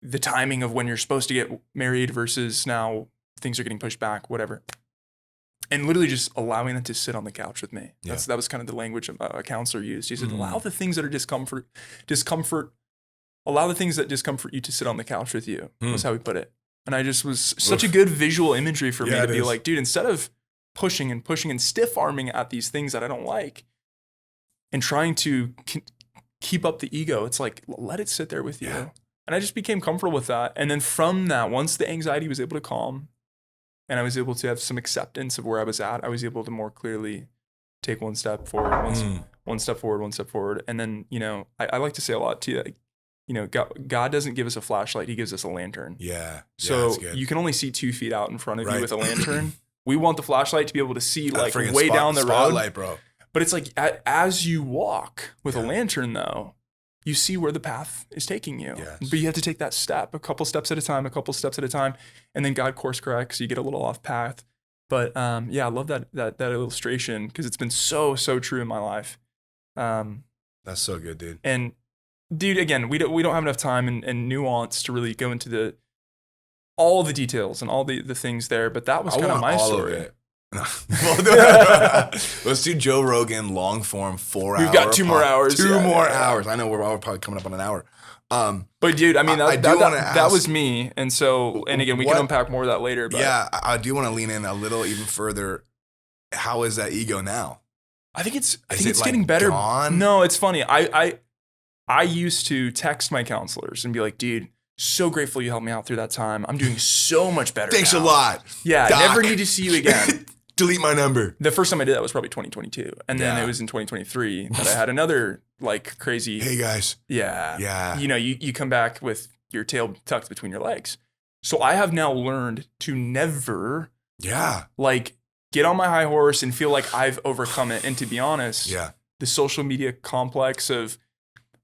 the timing of when you're supposed to get married versus now things are getting pushed back, whatever. And literally just allowing them to sit on the couch with me. That was kind of the language a counselor used. He said, allow the things that are allow the things that discomfort you to sit on the couch with you, was how he put it. And I just was such a good visual imagery for me to be like, dude, instead of pushing and stiff arming at these things that I don't like and trying to keep up the ego, it's like, let it sit there with you. And I just became comfortable with that. And then from that, once the anxiety was able to calm and I was able to have some acceptance of where I was at, I was able to more clearly take one step forward, one step forward. And then, you know, I like to say a lot too, like, you know, God doesn't give us a flashlight. He gives us a lantern. So you can only see 2 feet out in front of you with a lantern. We want the flashlight to be able to see like way down the road. Bro. But it's like as you walk with a lantern though, you see where the path is taking you. But you have to take that step, a couple steps at a time. And then God course corrects, so you get a little off path. But I love that illustration because it's been so true in my life. That's so good, dude. And dude, again, we don't have enough time and nuance to really go into all the details and all the things there, but that was kind of my story. Let's do Joe Rogan long form 4 hours. We've got 2 more hours. Two more hours. I know we're all probably coming up on an hour. But dude, I mean, that was me. And so, and again, we can unpack more of that later. But I do want to lean in a little even further. How is that ego now? I think it's getting better. Gone? No, it's funny. I used to text my counselors and be like, dude, so grateful you helped me out through that time. I'm doing so much better. Thanks a lot. Yeah, Doc. Never need to see you again. Delete my number. The first time I did that was probably 2022. And then it was in 2023 that I had another like crazy. Hey guys. Yeah. You know, you come back with your tail tucked between your legs. So I have now learned to never like get on my high horse and feel like I've overcome it. And to be honest, the social media complex of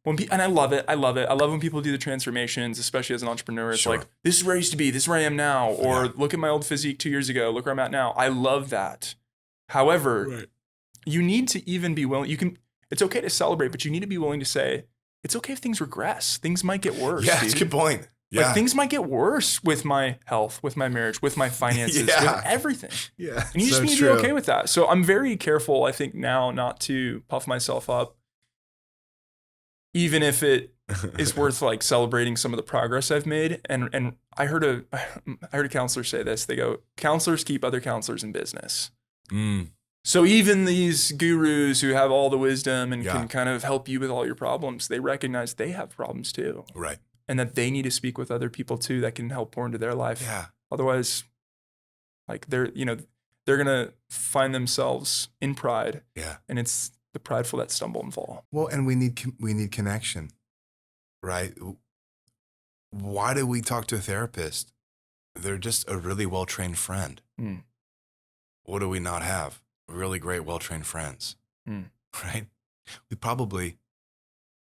and I love it. I love when people do the transformations, especially as an entrepreneur. It's like, this is where I used to be. This is where I am now. Or look at my old physique 2 years ago. Look where I'm at now. I love that. However, you need to even be willing. It's okay to celebrate, but you need to be willing to say, it's okay if things regress. Things might get worse. Yeah, that's a good point. Yeah. Like things might get worse with my health, with my marriage, with my finances, with everything. Yeah. And you just need to be okay with that. So I'm very careful, I think, now not to puff myself up. Even if it is worth like celebrating some of the progress I've made. And I heard a counselor say this. They go, counselors keep other counselors in business. So even these gurus who have all the wisdom and can kind of help you with all your problems, they recognize they have problems too. Right. And that they need to speak with other people too that can help pour into their life. Yeah. Otherwise, like they're going to find themselves in pride. Yeah. And it's the prideful that stumble and fall. Well, and we need connection, right? Why do we talk to a therapist? They're just a really well-trained friend. What do we not have? Really great, well-trained friends, right? We probably,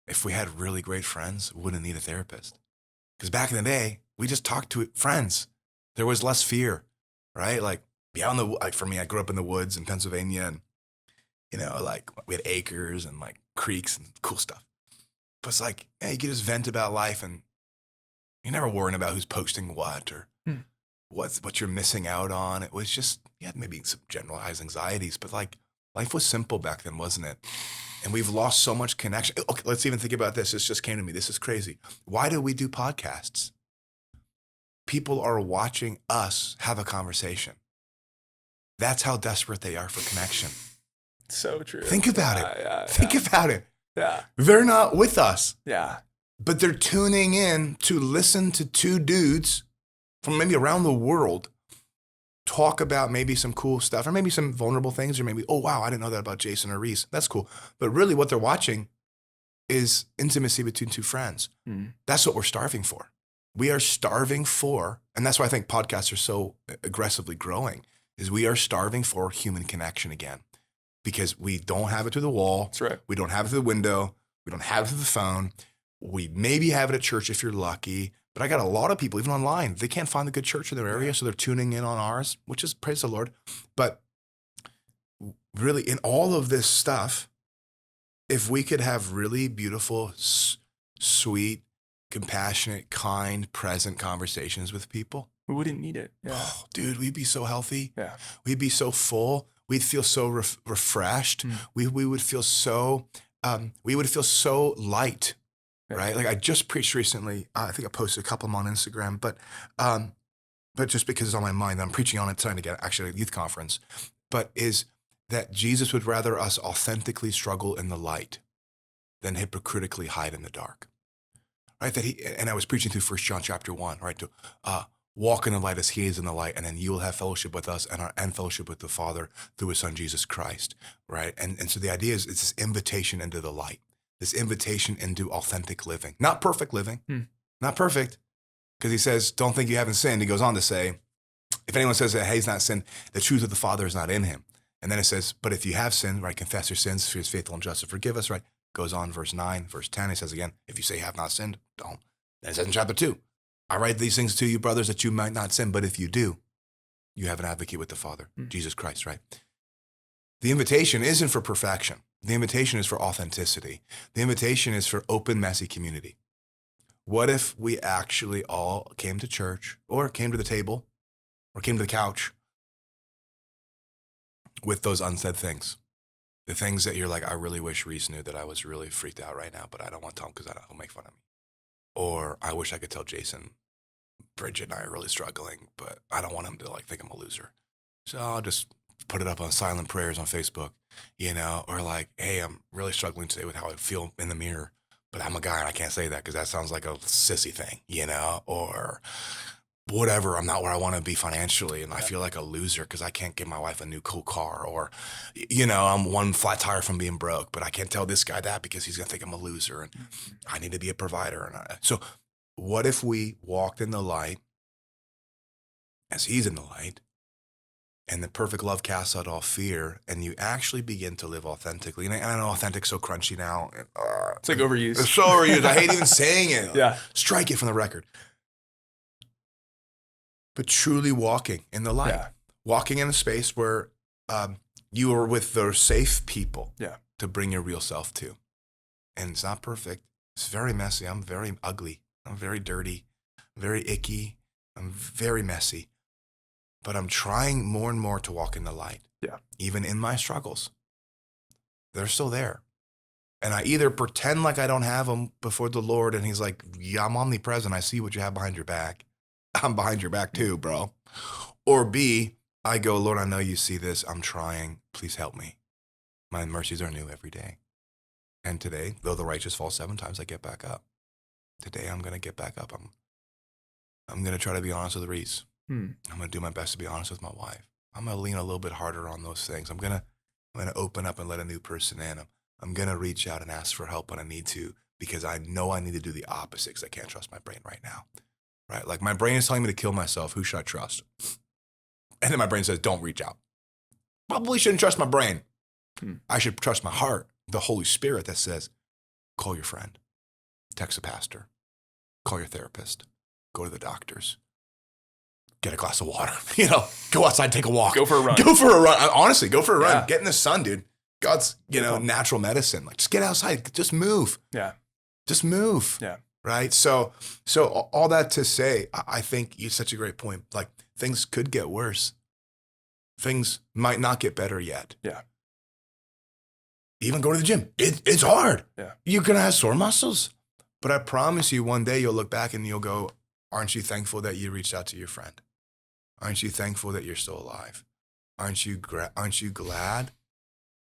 if we had really great friends, wouldn't need a therapist. Because back in the day, we just talked to friends. There was less fear, right? Like, for me, I grew up in the woods in Pennsylvania, and you know, like we had acres and like creeks and cool stuff. But it's like, you can just vent about life and you're never worrying about who's posting what or what you're missing out on. It was just, maybe some generalized anxieties, but like life was simple back then, wasn't it? And we've lost so much connection. Okay, let's even think about this. This just came to me. This is crazy. Why do we do podcasts? People are watching us have a conversation. That's how desperate they are for connection. So true. Think about it. Think about it. Yeah. They're not with us. Yeah. But they're tuning in to listen to 2 dudes from maybe around the world talk about maybe some cool stuff or maybe some vulnerable things or maybe, oh, wow, I didn't know that about Jason or Reece. That's cool. But really what they're watching is intimacy between 2 friends. That's what we're starving for. We are starving for And that's why I think podcasts are so aggressively growing, is we are starving for human connection again, because we don't have it through the wall. That's right. We don't have it through the window. We don't have it through the phone. We maybe have it at church if you're lucky. But I got a lot of people, even online, they can't find a good church in their area, so they're tuning in on ours, which is praise the Lord. But really, in all of this stuff, if we could have really beautiful, sweet, compassionate, kind, present conversations with people, we wouldn't need it. Yeah. Oh, dude, we'd be so healthy. Yeah. We'd be so full. We'd feel so refreshed. We would feel so light, right? Like I just preached recently. I think I posted a couple of them on Instagram, but just because it's on my mind, I'm preaching on it tonight again, actually at a youth conference. But is that Jesus would rather us authentically struggle in the light than hypocritically hide in the dark, right? And I was preaching through 1 John chapter 1, right? To walk in the light as he is in the light, and then you will have fellowship with us and fellowship with the Father through his Son, Jesus Christ, right? And so the idea is it's this invitation into the light, this invitation into authentic living, not perfect living, not perfect, because he says, don't think you haven't sinned. He goes on to say, if anyone says that, hey, he's not sinned, the truth of the Father is not in him. And then it says, but if you have sinned, right, confess your sins, for he is faithful and just to forgive us, right? Goes on, verse 9, verse 10, he says again, if you say you have not sinned, don't. Then it says in chapter 2, I write these things to you, brothers, that you might not sin, but if you do, you have an advocate with the Father, Jesus Christ, right? The invitation isn't for perfection. The invitation is for authenticity. The invitation is for open, messy community. What if we actually all came to church or came to the table or came to the couch with those unsaid things? The things that you're like, I really wish Reece knew that I was really freaked out right now, but I don't want to tell him because he'll make fun of me. Or I wish I could tell Jason, Bridget and I are really struggling, but I don't want him to think I'm a loser. So I'll just put it up on silent prayers on Facebook, or like, hey, I'm really struggling today with how I feel in the mirror, but I'm a guy and I can't say that because that sounds like a sissy thing, or whatever. I'm not where I want to be financially, and I feel like a loser because I can't give my wife a new cool car, or, I'm one flat tire from being broke, but I can't tell this guy that because he's going to think I'm a loser, and I need to be a provider. So what if we walked in the light as he's in the light, and the perfect love casts out all fear, and you actually begin to live authentically? And I know authentic's so crunchy now. It's like overused. It's so overused. I hate even saying it. Yeah. Strike it from the record. But truly walking in the light, walking in a space where you are with those safe people to bring your real self to. And it's not perfect. It's very messy. I'm very ugly. I'm very dirty. I'm very icky. I'm very messy. But I'm trying more and more to walk in the light. Yeah. Even in my struggles. They're still there. And I either pretend like I don't have them before the Lord, and he's like, yeah, I'm omnipresent. I see what you have behind your back. I'm behind your back too, bro. Or B, I go, Lord, I know you see this. I'm trying. Please help me. My mercies are new every day. And today, though the righteous fall 7 times, I get back up. Today, I'm going to get back up. I'm going to try to be honest with Reece. I'm going to do my best to be honest with my wife. I'm going to lean a little bit harder on those things. I'm going to open up and let a new person in. I'm going to reach out and ask for help when I need to, because I know I need to do the opposite because I can't trust my brain right now. Right? Like my brain is telling me to kill myself. Who should I trust? And then my brain says, don't reach out. Probably shouldn't trust my brain. I should trust my heart, the Holy Spirit that says, call your friend, text a pastor, call your therapist, go to the doctors, get a glass of water, go outside, take a walk. Go for a run. Honestly, go for a run. Get in the sun, dude. God's, natural medicine. Like just get outside, just move. Yeah. Just move. Yeah. Right. So all that to say, I think it's such a great point. Like things could get worse. Things might not get better yet. Yeah. Even go to the gym. It's hard. Yeah. You're going to have sore muscles. But I promise you one day you'll look back and you'll go, aren't you thankful that you reached out to your friend? Aren't you thankful that you're still alive? Aren't you glad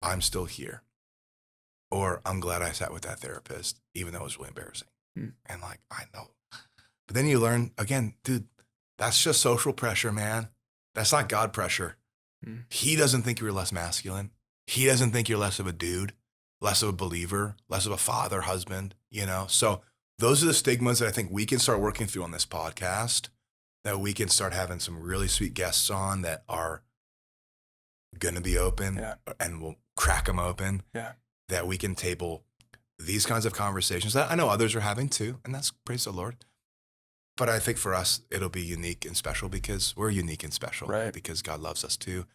I'm still here? Or I'm glad I sat with that therapist, even though it was really embarrassing. And I know. But then you learn, again, dude, that's just social pressure, man. That's not God pressure. He doesn't think you're less masculine. He doesn't think you're less of a dude, less of a believer, less of a father, husband, So those are the stigmas that I think we can start working through on this podcast that we can start having some really sweet guests on that are going to be open and we'll crack them open. Yeah. That we can table these kinds of conversations that I know others are having too. And that's, praise the Lord. But I think for us, it'll be unique and special because we're unique and special, right? Because God loves us too.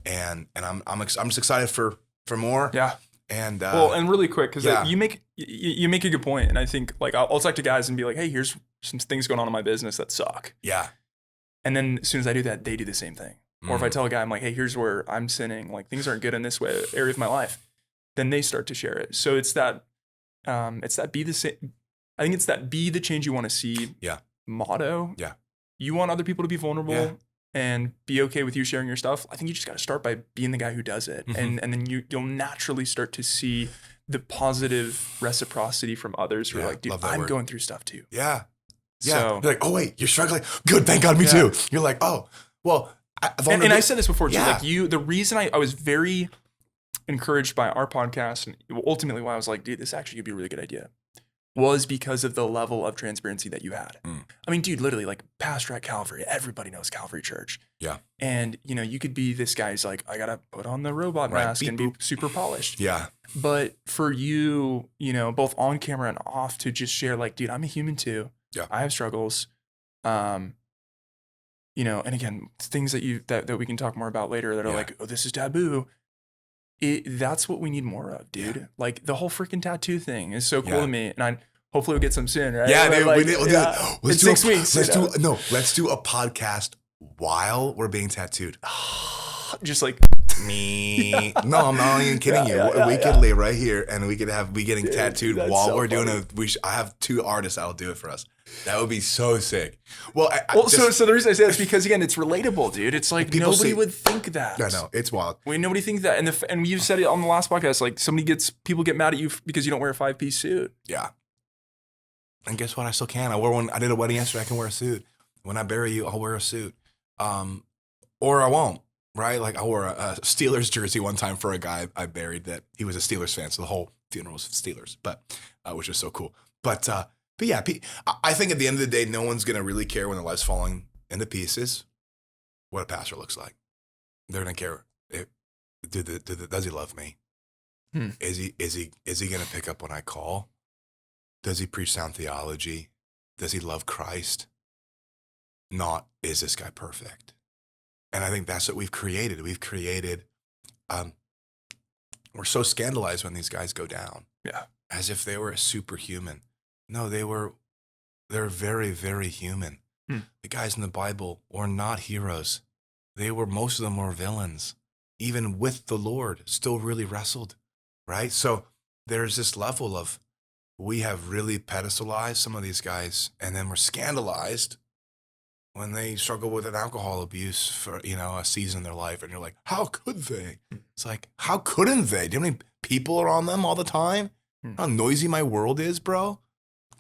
And I'm just excited for more. Yeah. And and really quick, because you make a good point, and I think like I'll talk to guys and be like, hey, here's some things going on in my business that suck. Yeah. And then as soon as I do that, they do the same thing. Or if I tell a guy, I'm like, hey, here's where I'm sinning, like things aren't good in this area of my life, then they start to share it. So it's that be the same. I think it's that be the change you want to see. Yeah. Motto. Yeah. You want other people to be vulnerable and be okay with you sharing your stuff. I think you just got to start by being the guy who does it. And then you'll naturally start to see the positive reciprocity from others who are like, dude, I'm going through stuff too. Yeah. Yeah. So, you're like, oh wait, you're struggling. Good. Thank God. Me too. You're like, oh, well, and I said this before too, like the reason I was very encouraged by our podcast and ultimately why I was like, dude, this actually could be a really good idea, was because of the level of transparency that you had. I mean, dude, literally like pastor at Calvary, everybody knows Calvary Church. Yeah. And you could be this guy who's like, I got to put on the robot mask and be super polished. Yeah. But for you, both on camera and off to just share like, dude, I'm a human too. Yeah. I have struggles. And again, things that we can talk more about later that are like, oh, this is taboo. That's what we need more of, dude. Yeah. Like the whole freaking tattoo thing is so cool to me, and hopefully we'll get some soon, right? Yeah, dude, like, we'll do it. Let's do 6 weeks. Let's do a podcast while we're being tattooed. Just like me. No, I'm not even kidding you. We could lay right here and we could be getting tattooed while we're doing it. I have 2 artists that'll do it for us. That would be so sick. Well, so the reason I say that is because again, it's relatable, dude. It's like nobody would think that. I know, it's wild. Nobody thinks that, and you said it on the last podcast. Like people get mad at you because you don't wear a 5-piece suit. Yeah. And guess what? I still can. I wore one. I did a wedding yesterday. I can wear a suit. When I bury you, I'll wear a suit, or I won't. Right? Like I wore a Steelers jersey one time for a guy I buried that he was a Steelers fan, so the whole funeral was Steelers, but which was so cool. But yeah, I think at the end of the day, no one's gonna really care when their life's falling into pieces what a pastor looks like. They're gonna care. Does he love me? Is he gonna pick up when I call? Does he preach sound theology? Does he love Christ? Not, is this guy perfect? And I think that's what we've created. We're so scandalized when these guys go down. Yeah. As if they were a superhuman. No, they're very, very human. The guys in the Bible were not heroes. Most of them were villains. Even with the Lord, still really wrestled, right? So there's this level of, we have really pedestalized some of these guys, and then we're scandalized when they struggle with an alcohol abuse for, a season in their life. And you're like, how could they? It's like, how couldn't they? Do you know how many people are on them all the time? How noisy my world is, bro?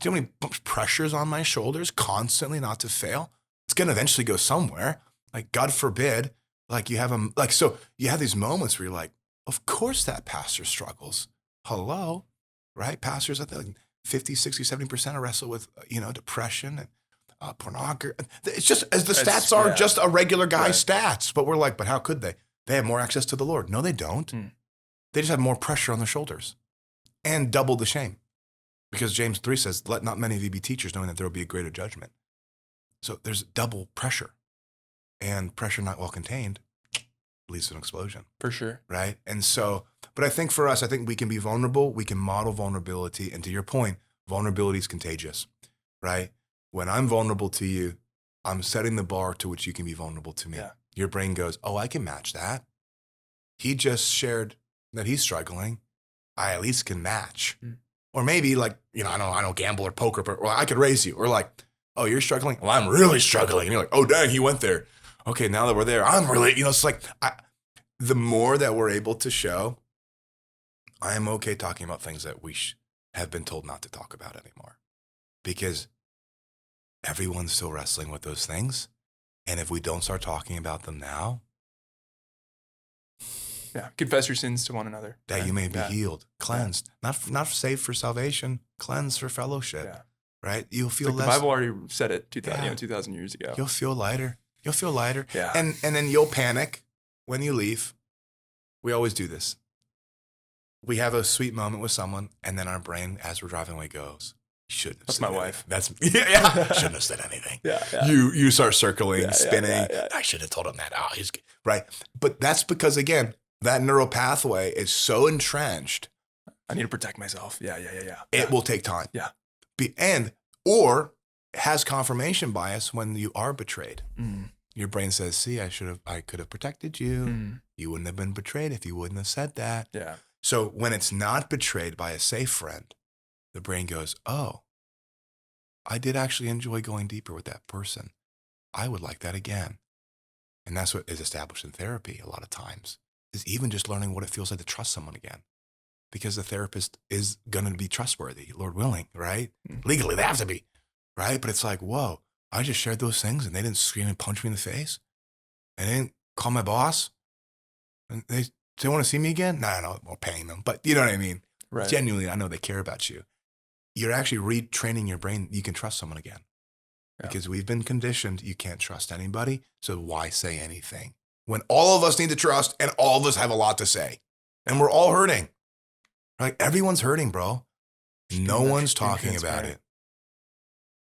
Do you know how many pressures on my shoulders constantly not to fail? It's going to eventually go somewhere. Like, God forbid, like you have so you have these moments where you're like, of course that pastor struggles. Hello, right? Pastors, I think 50, 60, 70% wrestle with, depression and pornography. It's just, as the stats are just a regular guy's stats, but we're like, but how could they? They have more access to the Lord. No, they don't. They just have more pressure on their shoulders and double the shame. Because James 3 says, let not many of you be teachers, knowing that there will be a greater judgment. So there's double pressure, and pressure not well contained leads to an explosion. For sure. Right? And so, but I think for us, we can be vulnerable. We can model vulnerability. And to your point, vulnerability is contagious, right? When I'm vulnerable to you, I'm setting the bar to which you can be vulnerable to me. Yeah. Your brain goes, oh, I can match that. He just shared that he's struggling. I at least can match. Or maybe like, I don't gamble or poker, but I could raise you. Or like, oh, you're struggling? Well, I'm really struggling. And you're like, oh, dang, he went there. Okay, now that we're there, I'm really, it's like, the more that we're able to show, I am okay talking about things that we have been told not to talk about anymore. Because everyone's still wrestling with those things. And if we don't start talking about them now, confess your sins to one another. That you may be healed, cleansed, not saved for salvation, cleansed for fellowship, right? You'll feel like less. The Bible already said it 2,000 years ago. You'll feel lighter. You'll feel lighter. Yeah. And then you'll panic when you leave. We always do this. We have a sweet moment with someone, and then our brain, as we're driving away, goes, "Shouldn't have That's said my anything." wife. That's shouldn't have said anything. Yeah. You start circling, spinning. Yeah. I should have told him that. Oh, he's right. But that's because, again, that neural pathway is so entrenched. I need to protect myself. Yeah. It will take time. Yeah. Or has confirmation bias when you are betrayed. Mm. Your brain says, "See, I could have protected you. Mm. You wouldn't have been betrayed if you wouldn't have said that." Yeah. So when it's not betrayed by a safe friend, the brain goes, "Oh, I did actually enjoy going deeper with that person. I would like that again." And that's what is established in therapy a lot of times, is even just learning what it feels like to trust someone again. Because the therapist is going to be trustworthy, Lord willing, right? Mm. Legally, they have to be, right? But it's like, whoa, I just shared those things and they didn't scream and punch me in the face. And they didn't call my boss. And they want to see me again? No, we're paying them. But you know what I mean? Right. Genuinely, I know they care about you. You're actually retraining your brain. You can trust someone again. Yeah. Because we've been conditioned, you can't trust anybody. So why say anything? When all of us need to trust and all of us have a lot to say. And we're all hurting. Like, everyone's hurting, bro. No one's talking about it.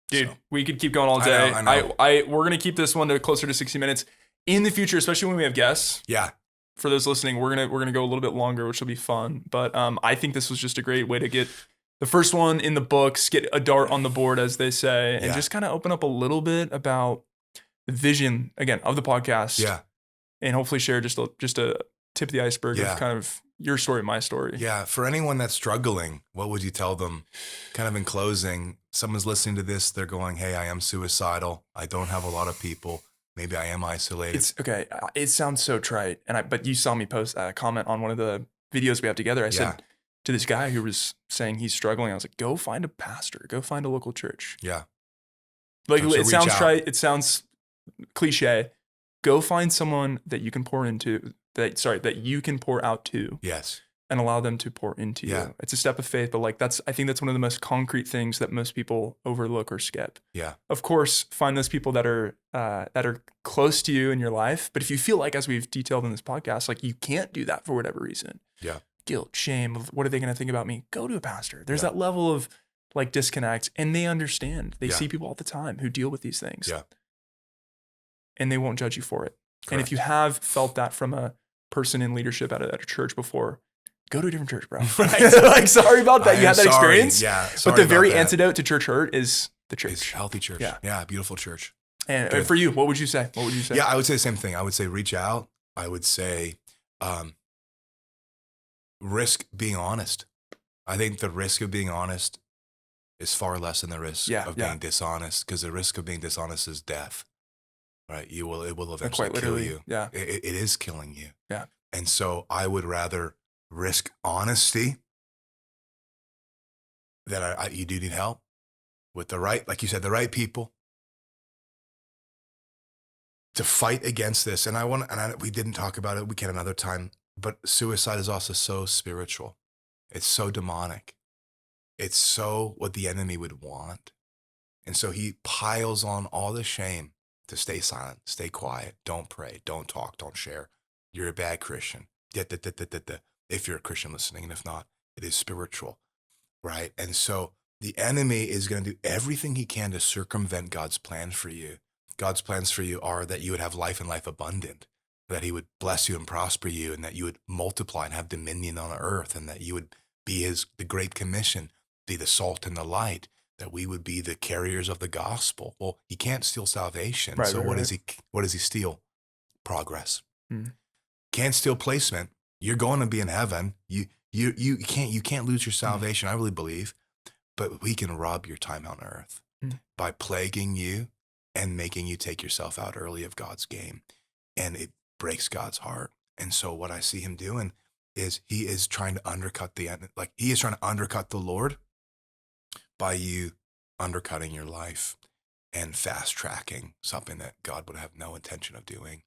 Dude, So. we could keep going all day. I know. We're going to keep this one to closer to 60 minutes. In the future, especially when we have guests. Yeah. For those listening, we're gonna go a little bit longer, which will be fun. But I think this was just a great way to get the first one in the books, get a dart on the board, as they say, and just kind of open up a little bit about the vision, again, of the podcast. Yeah. And hopefully share just a tip of the iceberg of kind of your story, my story. Yeah. For anyone that's struggling, what would you tell them? Kind of in closing, someone's listening to this, they're going, "Hey, I am suicidal. I don't have a lot of people. Maybe I am isolated." It's okay. It sounds so trite. But you saw me post a comment on one of the videos we have together. I said to this guy who was saying he's struggling, I was like, "Go find a pastor. Go find a local church." Yeah. Like, So it sounds out. trite. It sounds cliche. Go find someone that you can pour into, that you can pour out to. Yes. And allow them to pour into you. It's a step of faith, but I think that's one of the most concrete things that most people overlook or skip. Yeah. Of course, find those people that are close to you in your life. But if you feel like, as we've detailed in this podcast, like you can't do that for whatever reason. Yeah. Guilt, shame, what are they going to think about me? Go to a pastor. There's that level of like disconnect, and they understand. They see people all the time who deal with these things. Yeah. And they won't judge you for it. Correct. And if you have felt that from a person in leadership at a church before, go to a different church, bro. Right? Like, sorry about that. You had that experience. Yeah. But the very antidote to church hurt is the church. It's healthy church. Yeah. Beautiful church. And for you, what would you say? Yeah, I would say the same thing. I would say reach out. I would say risk being honest. I think the risk of being honest is far less than the risk of being dishonest, because the risk of being dishonest is death. Right? It will eventually kill you. Yeah. It is killing you. Yeah. And so I would rather risk honesty, that you do need help with the right, like you said, the right people to fight against this. And we didn't talk about it. We can another time, but suicide is also so spiritual. It's so demonic. It's so what the enemy would want. And so he piles on all the shame to stay silent, stay quiet, don't pray, don't talk, don't share. You're a bad Christian. If you're a Christian listening, and if not, it is spiritual, right? And so the enemy is going to do everything he can to circumvent God's plan for you. God's plans for you are that you would have life and life abundant, that he would bless you and prosper you, and that you would multiply and have dominion on earth, and that you would be the Great Commission, be the salt and the light, that we would be the carriers of the gospel. Well, he can't steal salvation. Right, so right, what does he steal? Progress. Mm. Can't steal placement. You're going to be in heaven. You can't lose your salvation, I really believe. But we can rob your time on earth by plaguing you and making you take yourself out early of God's game. And it breaks God's heart. And so what I see him doing is he is trying to undercut the Lord by you undercutting your life and fast tracking something that God would have no intention of doing.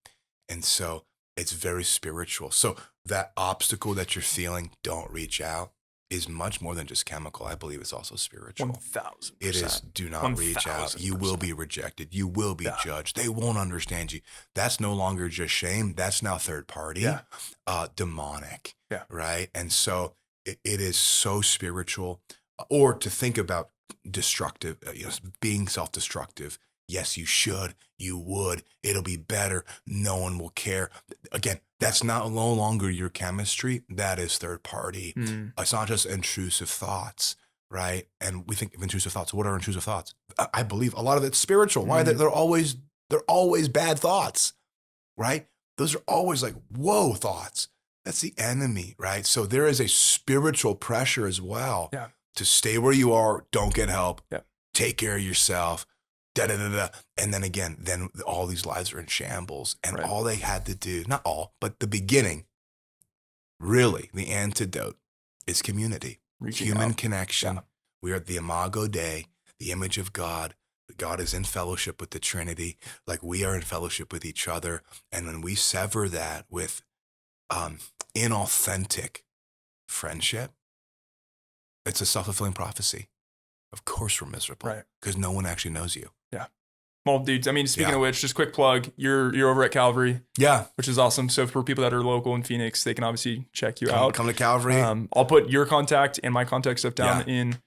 And so it's very spiritual. So that obstacle that you're feeling, don't reach out. is much more than just chemical. I believe it's also spiritual. 1,000%. It is, do not reach out. You will be rejected. You will be judged. They won't understand you. That's no longer just shame. That's now third party, demonic, right? And so it is so spiritual. Or to think about destructive, being self-destructive. Yes, you should. You would. It'll be better. No one will care. Again, that's no longer your chemistry. That is third party. It's not just intrusive thoughts, right? And we think of intrusive thoughts. What are intrusive thoughts? I believe a lot of it's spiritual. Why? They're always bad thoughts, right? Those are always like, whoa thoughts. That's the enemy, right? So there is a spiritual pressure as well to stay where you are. Don't get help. Take care of yourself. And then again, all these lives are in shambles. And all they had to do, not all, but the beginning, really, the antidote is community, human connection. We are the Imago Dei, the image of God. God is in fellowship with the Trinity, like we are in fellowship with each other. And when we sever that with inauthentic friendship, it's a self-fulfilling prophecy. Of course we're miserable because no one actually knows you. Well, dudes, I mean, speaking of which, just quick plug, you're over at Calvary. Which is awesome. So for people that are local in Phoenix, they can obviously check you out. Come to Calvary. I'll put your contact and my contact stuff down in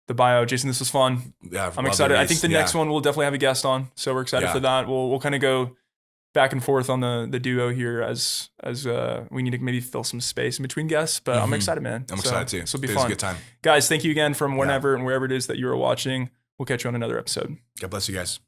the bio. Jason, this was fun. I'm excited. I think the next one we'll definitely have a guest on. So we're excited for that. We'll kind of go back and forth on the duo here as we need to maybe fill some space in between guests, but I'm excited, man. I'm excited too. This will be fun. It's a good time. Guys, thank you again from whenever and wherever it is that you are watching. We'll catch you on another episode. God bless you guys.